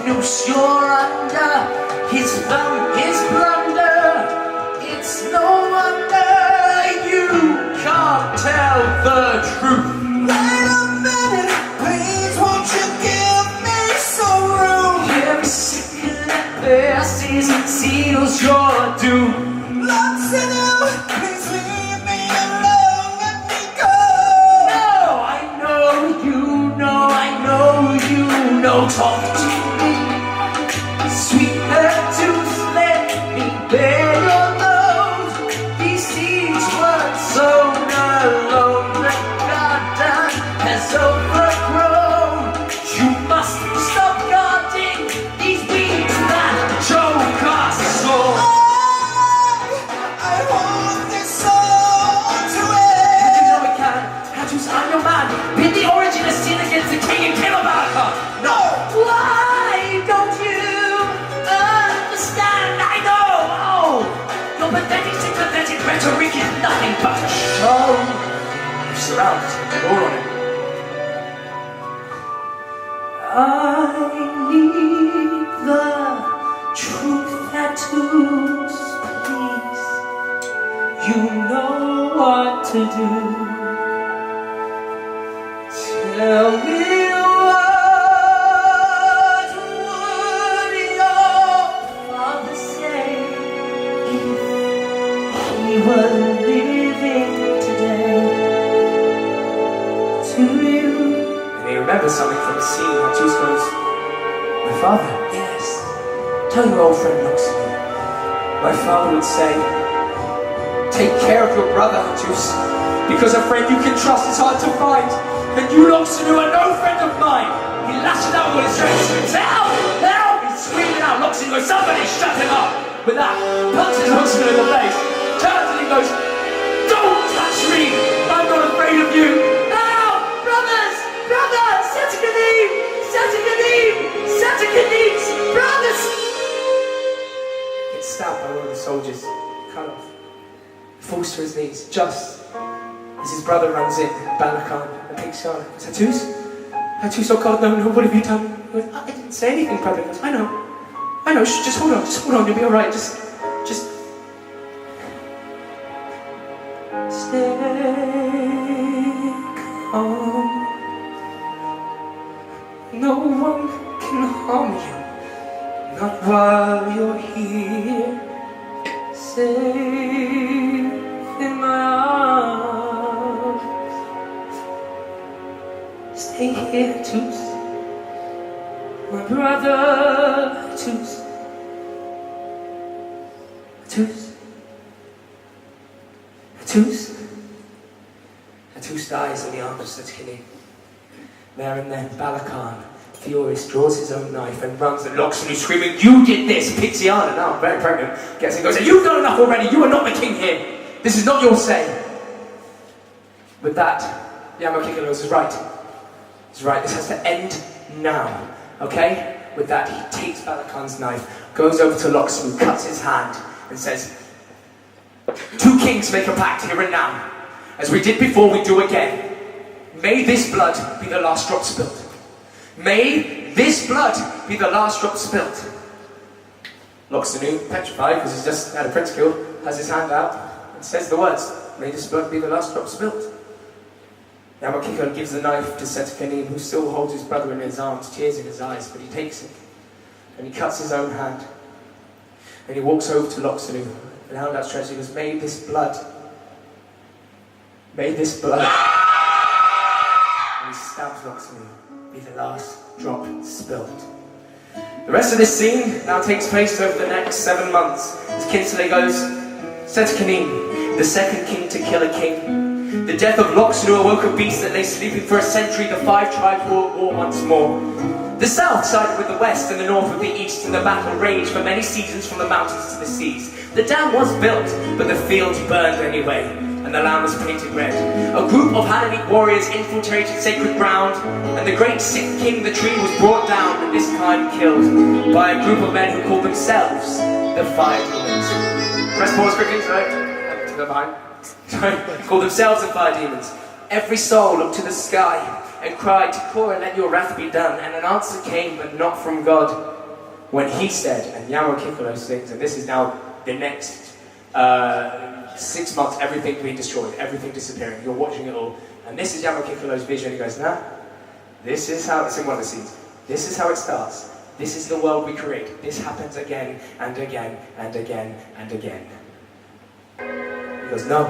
S5: noose you're under, his thumb, his blunder. It's no wonder you can't tell the truth. Wait a minute, please, won't you give me some room? Every second that passes seals your doom. Lots to do, please leave me alone, let me go. No, I know you know, I know you know. Talk to me, sweet Lettuce, let me bear your load. These seeds were sown alone, the garden has overgrown. You must stop guarding these weeds that choke our soul. I want this soul to end. You know we can. Lettuce, I'm your man. Bid the origin of sin against the king and kill America. No! Why don't you understand? I know! Oh, your pathetic, sympathetic rhetoric is nothing but a show. You're surrounded, you're all on it. I need the truth, Lettuce, please. You know what to do. Tell me what would your father say if he were living today? To you.
S1: And he remembers something from the scene. Lettuce goes, my father?
S5: Yes.
S1: Tell your old friend Loxodon. My father would say, take care of your brother, Lettuce, because a friend you can trust is hard to find. And you Loxodon are no friend of mine.
S5: He lashes out with his strength. Say, help! Help! He's screaming out. Loxodon goes, somebody shut him up! With that, punches Loxodon in the face. Turns and he goes, don't touch me! I'm not afraid of you! Now! Brothers! Brothers! Setikanim! Setikanim! Setikanim! Brothers!
S1: Gets stabbed by one of the soldiers, cut off. Falls to his knees, just as his brother runs in, Balakan, the pig's son. Lettuce? Lettuce, oh God, no, what have you done? He goes, I didn't say anything, brother. He goes, I know, just hold on, you'll be alright, just...
S5: Stay calm. No one can harm you, not while you're here. Safe in my arms. Stay here, Lettuce, my brother, Lettuce. Lettuce. Lettuce.
S1: Lettuce dies in the arms of Setikanim. There and then, Balakan, furious, draws his own knife and runs at Loxodon, screaming, you did this! Pixiana, now very pregnant, gets in and goes, you've done enough already, you are not the king here! This is not your say! With that, Yamakika goes, he's right. He's right, this has to end now. Okay? With that, he takes Balakan's knife, goes over to Loxodon, cuts his hand, and says, two kings make a pact here and now. As we did before, we do again. May this blood be the last drop spilled. May this blood be the last drop spilled. Loxodon, petrified because he's just had a prince killed, has his hand out and says the words, may this blood be the last drop spilled. Yamakika gives the knife to Setikanim, who still holds his brother in his arms, tears in his eyes, but he takes it and he cuts his own hand. And he walks over to Loxodon and hand outstretched, he goes, may this blood, and he stabs Loxodon, be the last drop spilled. The rest of this scene now takes place over the next 7 months as Kinsale goes, Setikanim, the second king to kill a king. The death of Loxodon awoke a beast that lay sleeping for a century. The 5 tribes were at war once more. The south sided with the west and the north with the east, and the battle raged for many seasons from the mountains to the seas. The dam was built, but the fields burned anyway, and the land was painted red. A group of Hananic warriors infiltrated sacred ground, and the great sick king, the tree, was brought down, and this time killed by a group of men who called themselves the Fire Demons. Press pause quickly, sorry. To go behind. Sorry. Called themselves the Fire Demons. Every soul looked to the sky and cried, Korah, let your wrath be done. And an answer came, but not from God. when he said, and Yamo Kikolo sings, and this is now the next 6 months, everything being destroyed, everything disappearing, you're watching it all, and this is Yamo Kikolo's vision. He goes, nah, this is how, it's in one of the scenes, this is how it starts, this is the world we create, this happens again, and again, and again, and again. He goes, no,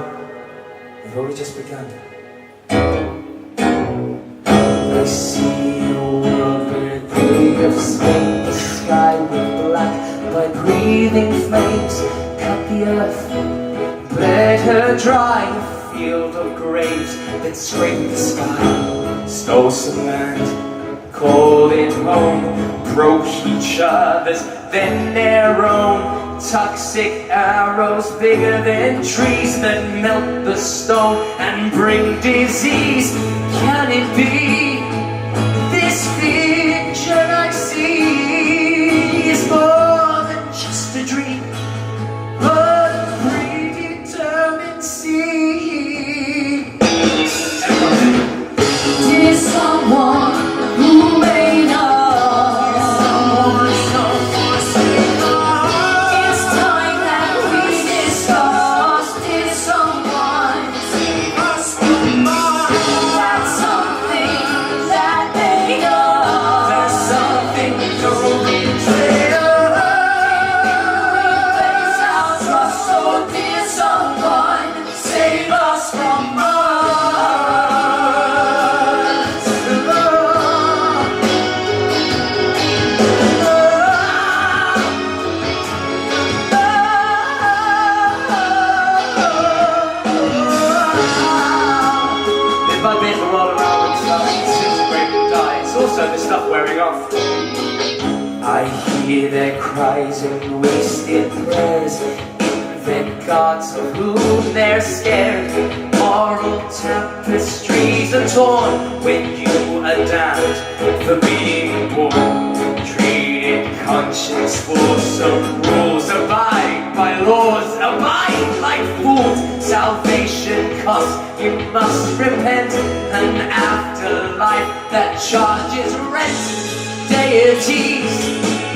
S1: we've only just begun. I see a world where they have stained the sky with black by breathing flames, cut the earth, bled her dry, a field of graves that scraped the sky, stole some land, called it home, broke each other's, then their own. Toxic arrows bigger than trees that melt the stone and bring disease. Can it be this vision I see is more than just a dream, but a predetermined seed?
S3: Dear someone who may know,
S1: the stuff wearing off. I hear their cries and wasted prayers, invent gods of whom they're scared. Moral tapestries are torn when you are damned for being born. Treated conscience for some rules, abide by laws, abide like fools. Salvation costs, you must repent, an afterlife that charges rent. Deities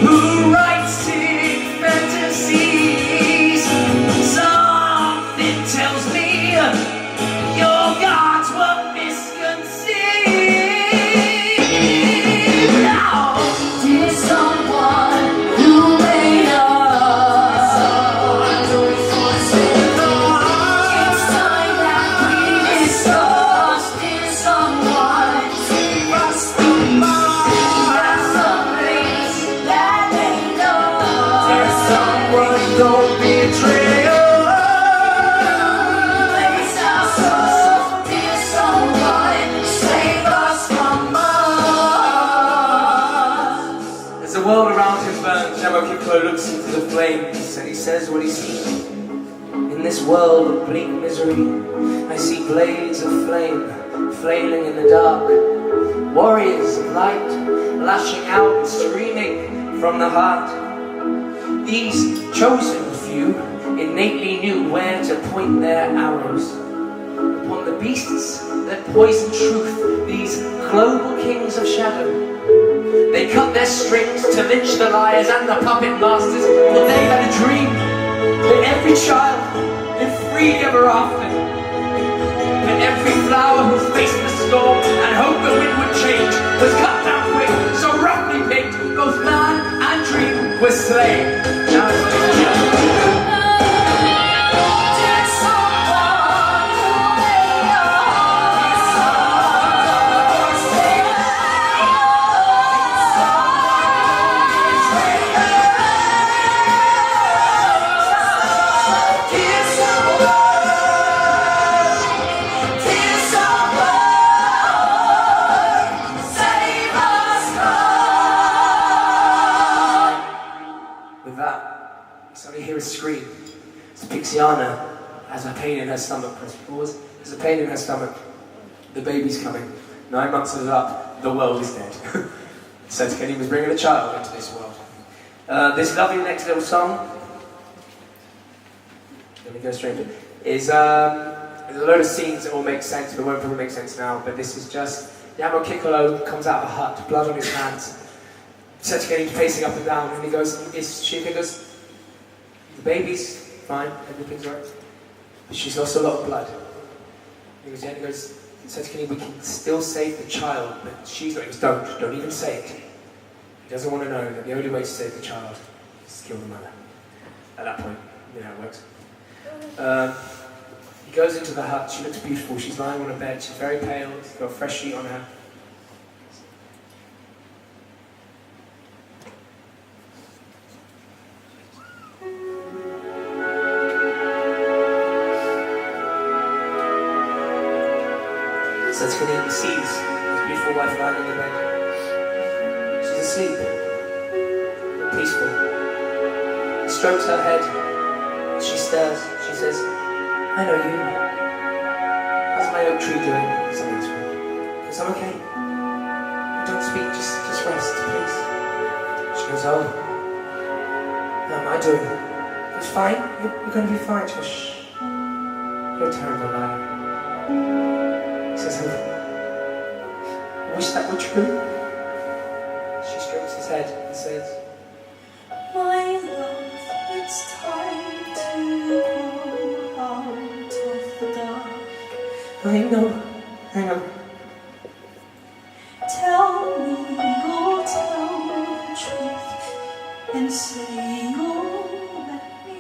S1: who write sick fantasies. Something tells me your gods were misconceived. Now,
S3: dear someone who may know, it's time that we discuss. Dear someone, there's something that they know.
S1: there's someone, don't betray us.
S3: Place our souls, dear someone, save us from us.
S1: As the world around him burns, Yamo Kikolo looks into the flames and he says what he sees. In this world of bleak misery, I see blades of flame flailing in the dark. Warriors of light lashing out, streaming from the heart. These chosen few innately knew where to point their arrows. Upon the beasts that poison truth, these global kings of shadow. They cut their strings to lynch the liars and the puppet masters, for they had a dream that every child lived free ever after. That every flower who faced the storm and hoped the wind would change was cut down quick, so roughly picked, both man and dream were slain. Now it's
S3: Dear someone who may know,
S1: with that, you suddenly hear a scream. It's Pixiana has a pain in her stomach. Press pause. There's a pain in her stomach. The baby's coming. 9 months is up. The world is dead. So Kenny was bringing a child into this world. This lovely next little song, let me go straight to it, is there's a load of scenes that all make sense, but won't probably make sense now. But this is just Yamo Kikolo comes out of a hut, blood on his hands, Setsukene's pacing up and down, and he goes, Shiga goes, the baby's fine, everything's right. But she's lost a lot of blood. He goes, yeah, and he goes, Setsukene, we can still save the child, but she's not. He goes, don't even say it. He doesn't want to know that the only way to save the child is to kill the mother. At that point, you know how it works. He goes into the hut, she looks beautiful, she's lying on a bed, she's very pale, she's got a fresh sheet on her. Setsukene sees his beautiful wife lying on the bed. She's asleep, peaceful. He strokes her head. She stirs. She says, I know you. How's my oak tree doing? Something's wrong. Because I'm okay. Don't speak, just rest, please. She goes, oh. How am I doing? It's fine. You're going to be fine. She goes, shh. You're a terrible liar. He says, I wish that were true. She strokes his head and says,
S3: My love, it's time to go out of the dark.
S1: I know.
S3: Tell me, oh, tell the truth, and say, oh, let me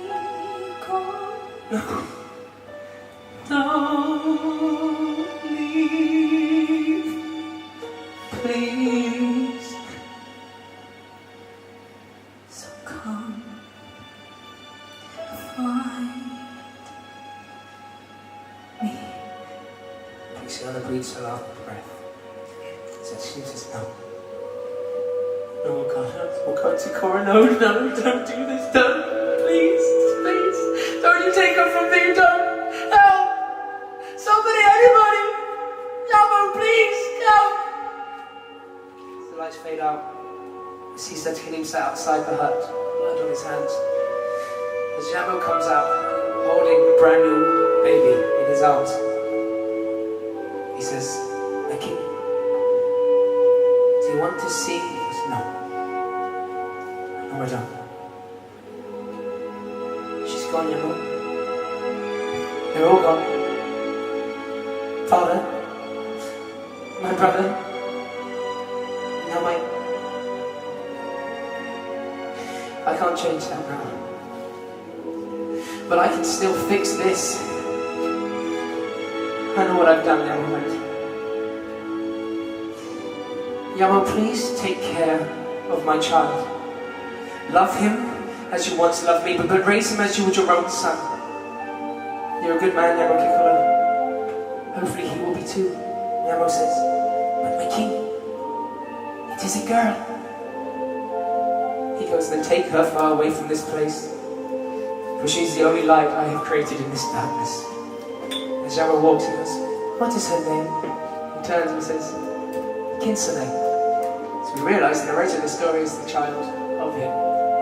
S3: go.
S1: No.
S3: Don't leave, please. So come, find me.
S1: Luciana breathes her last breath. She says, no. No, God, Tsikora, no, don't do this, don't. Please. Don't you take her from me, don't. Help! Somebody, anybody! Yamo, please, help! The lights fade out. I see Setsukene sat outside the hut, blood on his hands. As Yamo comes out, holding a brand new baby in his arms, he says, Aki, do you want to see? He goes, no. No, I don't. She's gone, Yamo. They're all gone. Father, my brother, now I can't change that now. But I can still fix this. I know what I've done, Yamo. Yamo, please take care of my child. Love him as you once loved me, but raise him as you would your own son. You're a good man, Yamo Kikola. Hopefully he will be too, Yamo says. But my king, it is a girl. He goes, then take her far away from this place, for she's the only light I have created in this darkness. As Yamo walks, he goes, what is her name? He turns and says, Kinsane. So we realise the narrator of the story is the child of him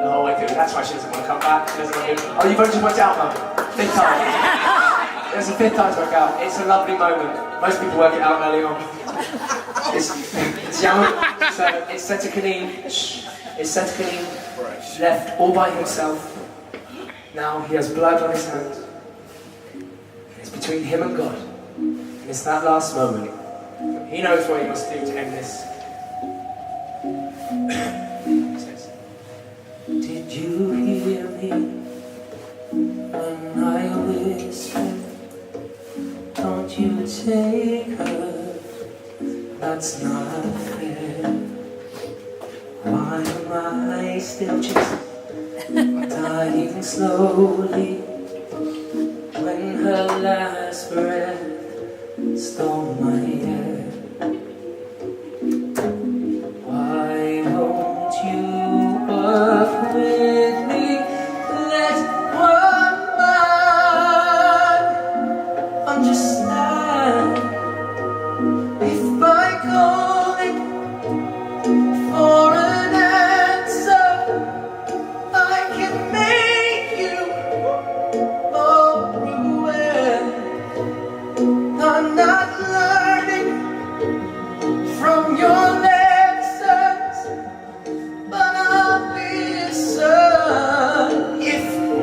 S1: the whole way through. That's why she doesn't want to come back. She doesn't want to. Oh, you've only just worked out, Mum. Fifth time. There's a fifth time to work out. It's a lovely moment. Most people work it out early on. It's Yamo. So it's Setsukene. It's Setsukene left all by himself. Now he has blood on his hands. It's between him and God. And it's that last moment. He knows what he must do to end this. He says, did you hear me when I whispered, don't you take her, that's not fair. Why am I still just dying slowly when her last breath stole my air? Why won't you walk with me? Let one man understand. If by calling for an answer I can make you aware, I'm not learning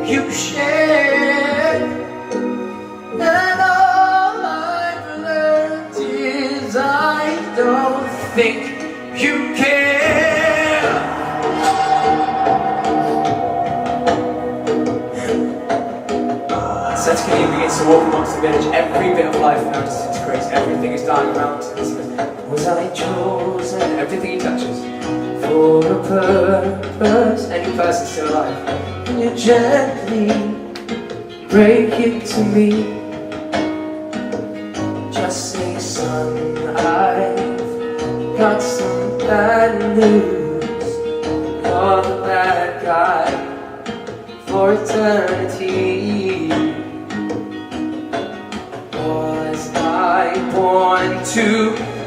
S5: you share. And all I've learned is I don't think you care.
S1: Setsukuni begins to walk amongst the village. Every bit of life now disintegrates. Everything is dying around him. Was I chosen? Everything he touches for a purpose. Any person still alive.
S5: And you gently break it to me.
S1: Just say, son, I've got some bad news. You're the bad guy for eternity. Was I born to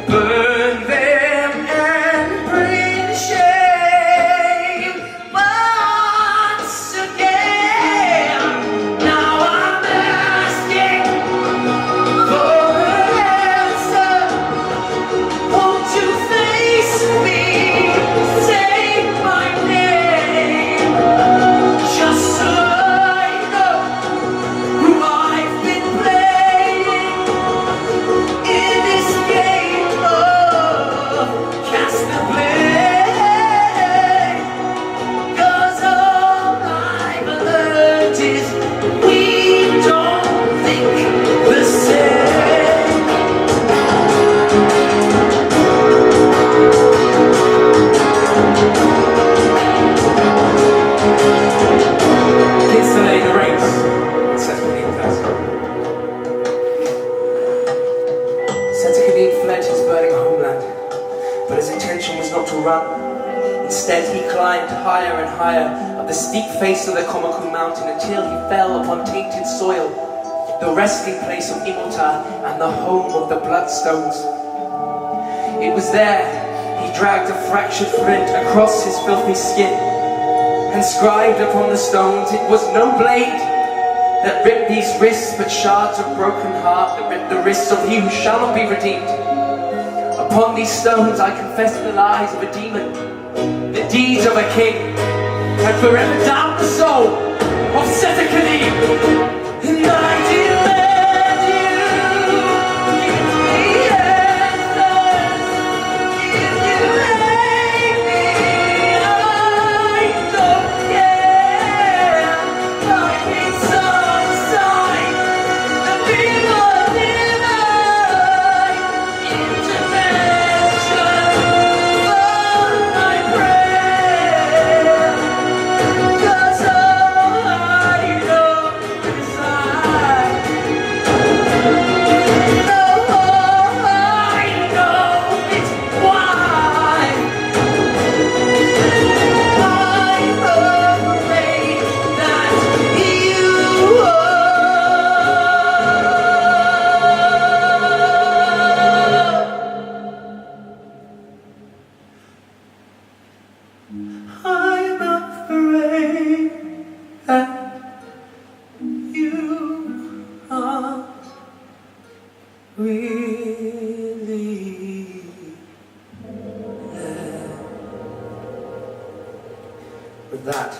S1: burn them and bring shame once again? Now I'm asking for an answer. Won't you face me? Say my name, just so I know who I've been playing in this game of cast the blame. 'Cause all I've learned is we don't think the same. Instantly the race. Setsukuni does. Setsukuni fled his burning homeland, but his intention was not to run. Instead, he climbed higher and higher up the steep face of the Komaku mountain until he fell upon tainted soil, the resting place of Imota and the home of the Bloodstones. It was there he dragged a fractured flint across his filthy skin. Inscribed upon the stones, it was no blade that ripped these wrists, but shards of broken heart that ripped the wrists of he who shall not be redeemed. Upon these stones I confess the lies of a demon, the deeds of a king, and forever damn the soul of Setsukuni. And I demand you give me answers. If you hate me, I don't care. I need some sign that people deny intervention for my prayer. 'Cause all I know is all I know is why I'm afraid that you I'm afraid that you are really there. With that,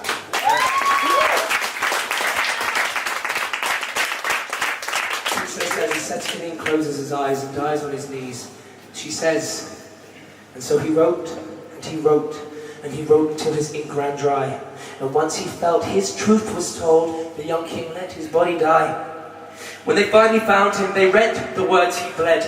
S1: Princess Lady Setsukuni closes his eyes and dies on his knees. She says, and so he wrote, and he wrote, and he wrote until his ink ran dry. And once he felt his truth was told, the young king let his body die. When they finally found him, they read the words he bled.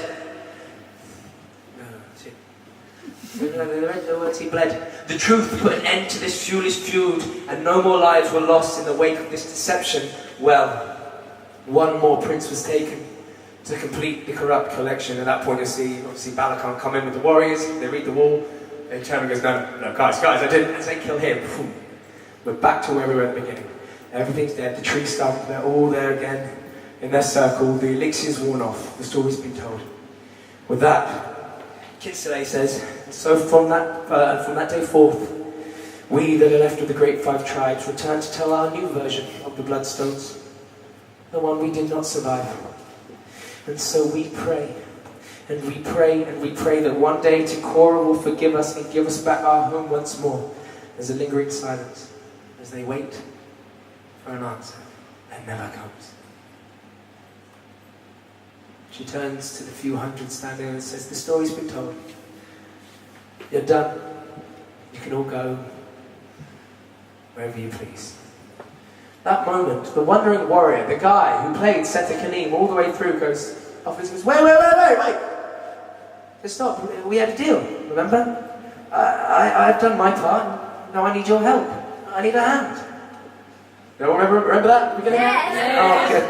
S1: They read the words he bled. The truth put an end to this foolish feud, and no more lives were lost in the wake of this deception. Well, one more prince was taken to complete the corrupt collection. At that point, you'll see, obviously, Balakan come in with the warriors. They read the wall. They turn and goes, no, guys, I didn't say kill him. We're back to where we were at the beginning. Everything's dead. The tree stump. They're all there again in their circle. The elixir's worn off. The story's been told. With that, Kinsale says, so from that day forth, we that are left of the great five tribes return to tell our new version of the Bloodstones, the one we did not survive. And so we pray, and we pray, and we pray that one day Te-Kora will forgive us and give us back our home once more. There's a lingering silence as they wait for an answer that never comes. She turns to the few hundred standing and says, the story's been told. You're done. You can all go wherever you please. That moment, the wandering warrior, the guy who played Seta Kaneem all the way through, goes, offers, goes, wait. Just stop. We had a deal, remember? I've done my part. Now I need your help. I need a hand. You all remember that?
S6: Yes.
S1: Oh, good.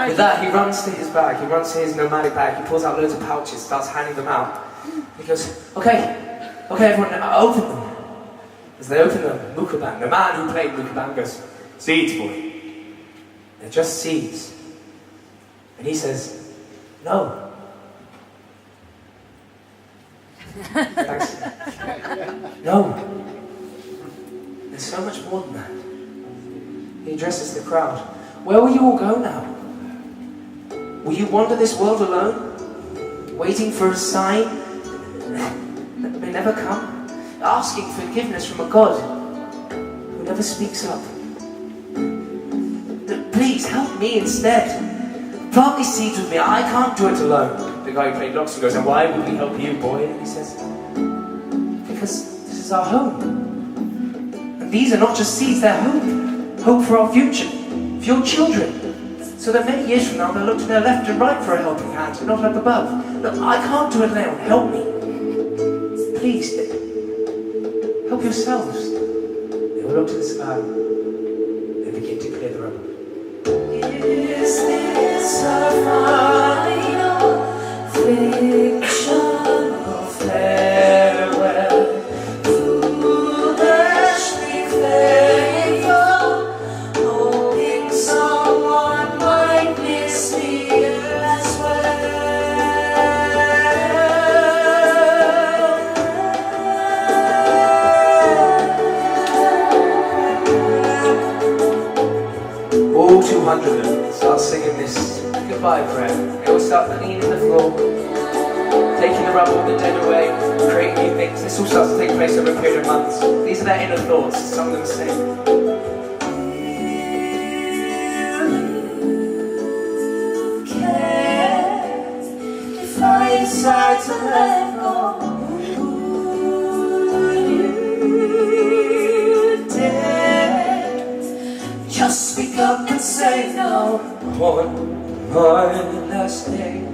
S1: With that, he runs to his bag. He runs to his nomadic bag. He pulls out loads of pouches, starts handing them out. He goes, okay, everyone, open them. As they open them, Mukabang, the man who played Mukabang, goes, seeds, boy. They're just seeds. And he says, no. Thanks. No. There's so much more than that. He addresses the crowd. Where will you all go now? Will you wander this world alone? Waiting for a sign that may never come? Asking forgiveness from a God who never speaks up? Please help me instead. Plant these seeds with me. I can't do it alone. The guy who played Loxley goes, and why would we help you, boy? And he says, because this is our home. And these are not just seeds, they're hope. Hope for our future, for your children. So that many years from now they'll look to their left and right for a helping hand, and not up above. Look, I can't do it alone. Help me. Please, help yourselves. They will look to the sky. They begin to clear the rubble.
S3: Is this our final fiction or farewell? Foolishly faithful, hoping someone might miss me as
S1: All 200 of them start singing this goodbye prayer. They all start cleaning the floor, taking the rubble, the dead away, creating new things. This all starts to take place over a period of months. These are their inner thoughts. Some of them sing.
S3: if I decide to let go, would you dare just speak up and say no?
S4: On my last day,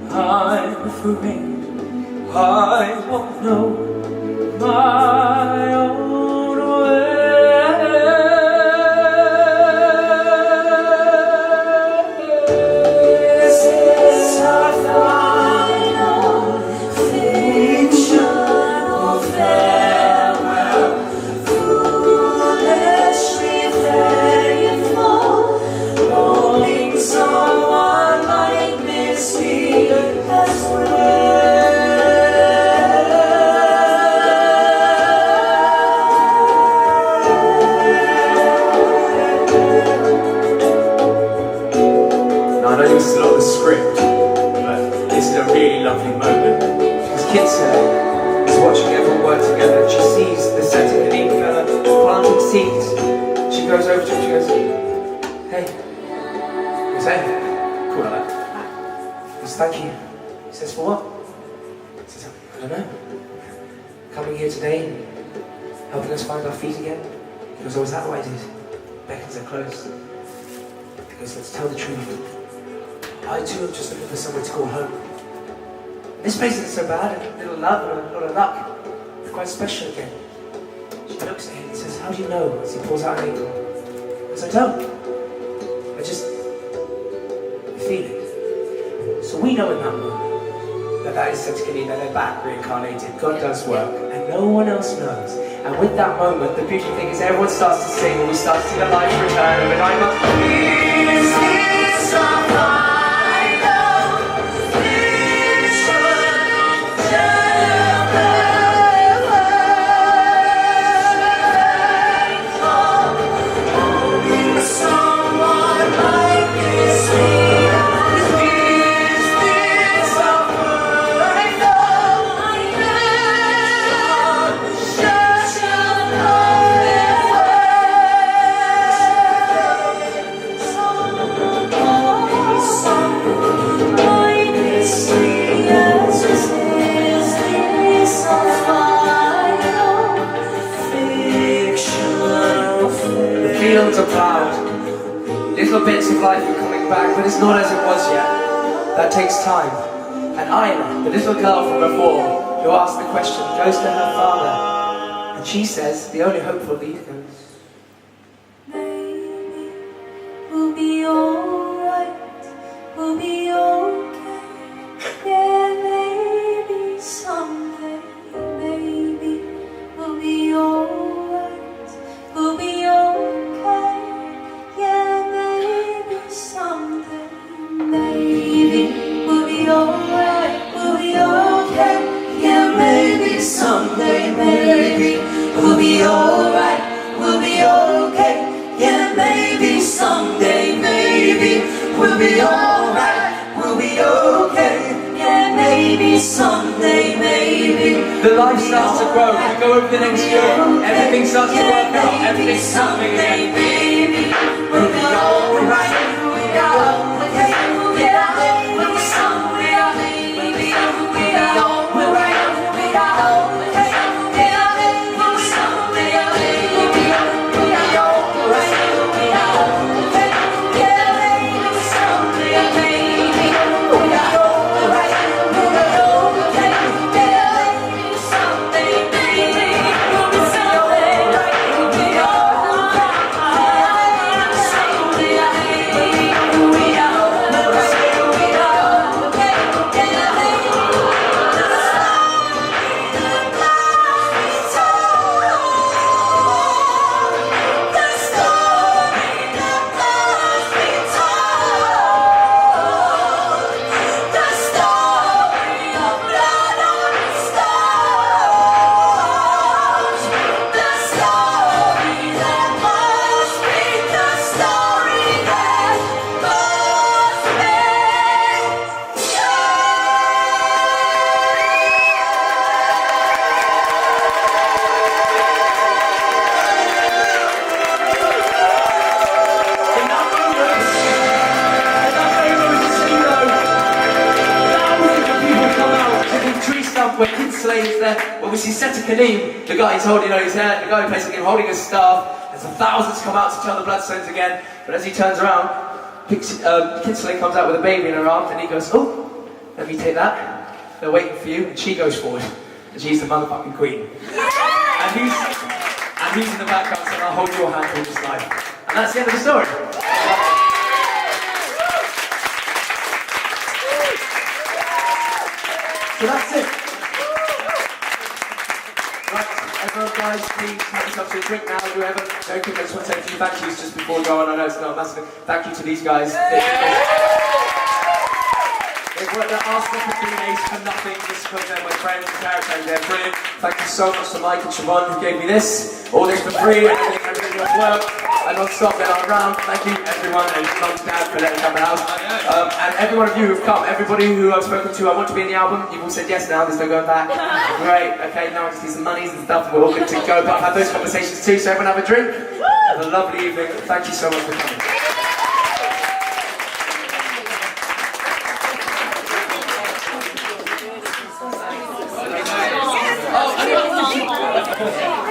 S4: I'm afraid I won't know my own way.
S3: This is our final fiction or farewell. Foolishly faithful, hoping someone might miss me as
S1: Now, I know this is not the script, but this is a really lovely moment. Because Kitsa is watching everyone work together, and she sees the Seta Kaneem fella planting seeds. She goes over to him, she goes, hey. He goes, hey. Cool, like that. He goes, thank you. He says, for what? He says, I don't know. Coming here today and helping us find our feet again. He goes, oh, is that what I did? Beckons her close. He goes, let's tell the truth. I too am just looking for somewhere to call home. This place isn't so bad, a little love and a lot of luck. It's quite special again. She looks at him and says, how do you know? As he pulls out an acorn. Because I don't. I feel it. So we know in that moment that is Seta Kaneem, that they're back reincarnated. God does work, and no one else knows. And with that moment, the beautiful thing is everyone starts to sing, and we start to see the light return of a 9 month.
S3: Is this our final fiction hoping someone might miss me? Is this our final fiction
S1: fields are ploughed. Little bits of life are coming back, but it's not as it was yet. That takes time. And Isla, the little girl from before, who asked the question, goes to her father. And she says, the only hopeful lead goes,
S3: Maybe we'll be alright, we'll be okay. Yeah, maybe someday, maybe we'll be alright, we'll be okay. Yeah, maybe someday, maybe we'll be alright, we'll be okay. Yeah, maybe someday, maybe we'll be alright, we'll be okay. Yeah, maybe someday, maybe we'll be alright, we'll be okay. Yeah, maybe someday, maybe.
S1: the life starts to grow. You go over the next year, everything starts to work out, everything's happening again.
S3: Maybe we'll be alright, we'll be okay. Yeah, maybe someday, maybe we'll be alright, we'll be okay. Yeah, maybe someday, maybe we'll be alright, we'll be okay. Yeah, maybe someday, maybe we'll be alright, we'll be okay. Yeah, maybe someday, maybe we'll be alright, we'll be
S1: where Kinsley is there, where we see Seta Kaneem, the guy who's holding on his hand, the guy who plays the game holding his staff, and some thousands come out to tell the Bloodstones again, but as he turns around, Kinsley comes out with a baby in her arms, and he goes, oh, let me take that, they're waiting for you, and she goes forward, and she's the motherfucking queen. And he's in the background saying, I'll hold your hand through this life. And that's the end of the story. So that's it. Right, everyone guys, please have yourself to a drink now, whoever. Very quick, I just want to say a few thank yous just before we go on. I know it's not a massive thank you to these guys. They've worked their arse off for 3 days for nothing, just because they're my friends and characters. They're brilliant. Thank you so much to Mike and Siobhan who gave me this. All this for free, everything was work. I don't stop there on around. Thank you everyone and mum and dad for letting me come to the house. And every one of you who've come, everybody who I've spoken to, I want to be in the album. You've all said yes now, there's no going back. Great, okay, now I just need some monies and stuff. We're all good to go. But I've had those conversations too, so everyone have a drink. Have a lovely evening. Thank you so much for coming. Oh,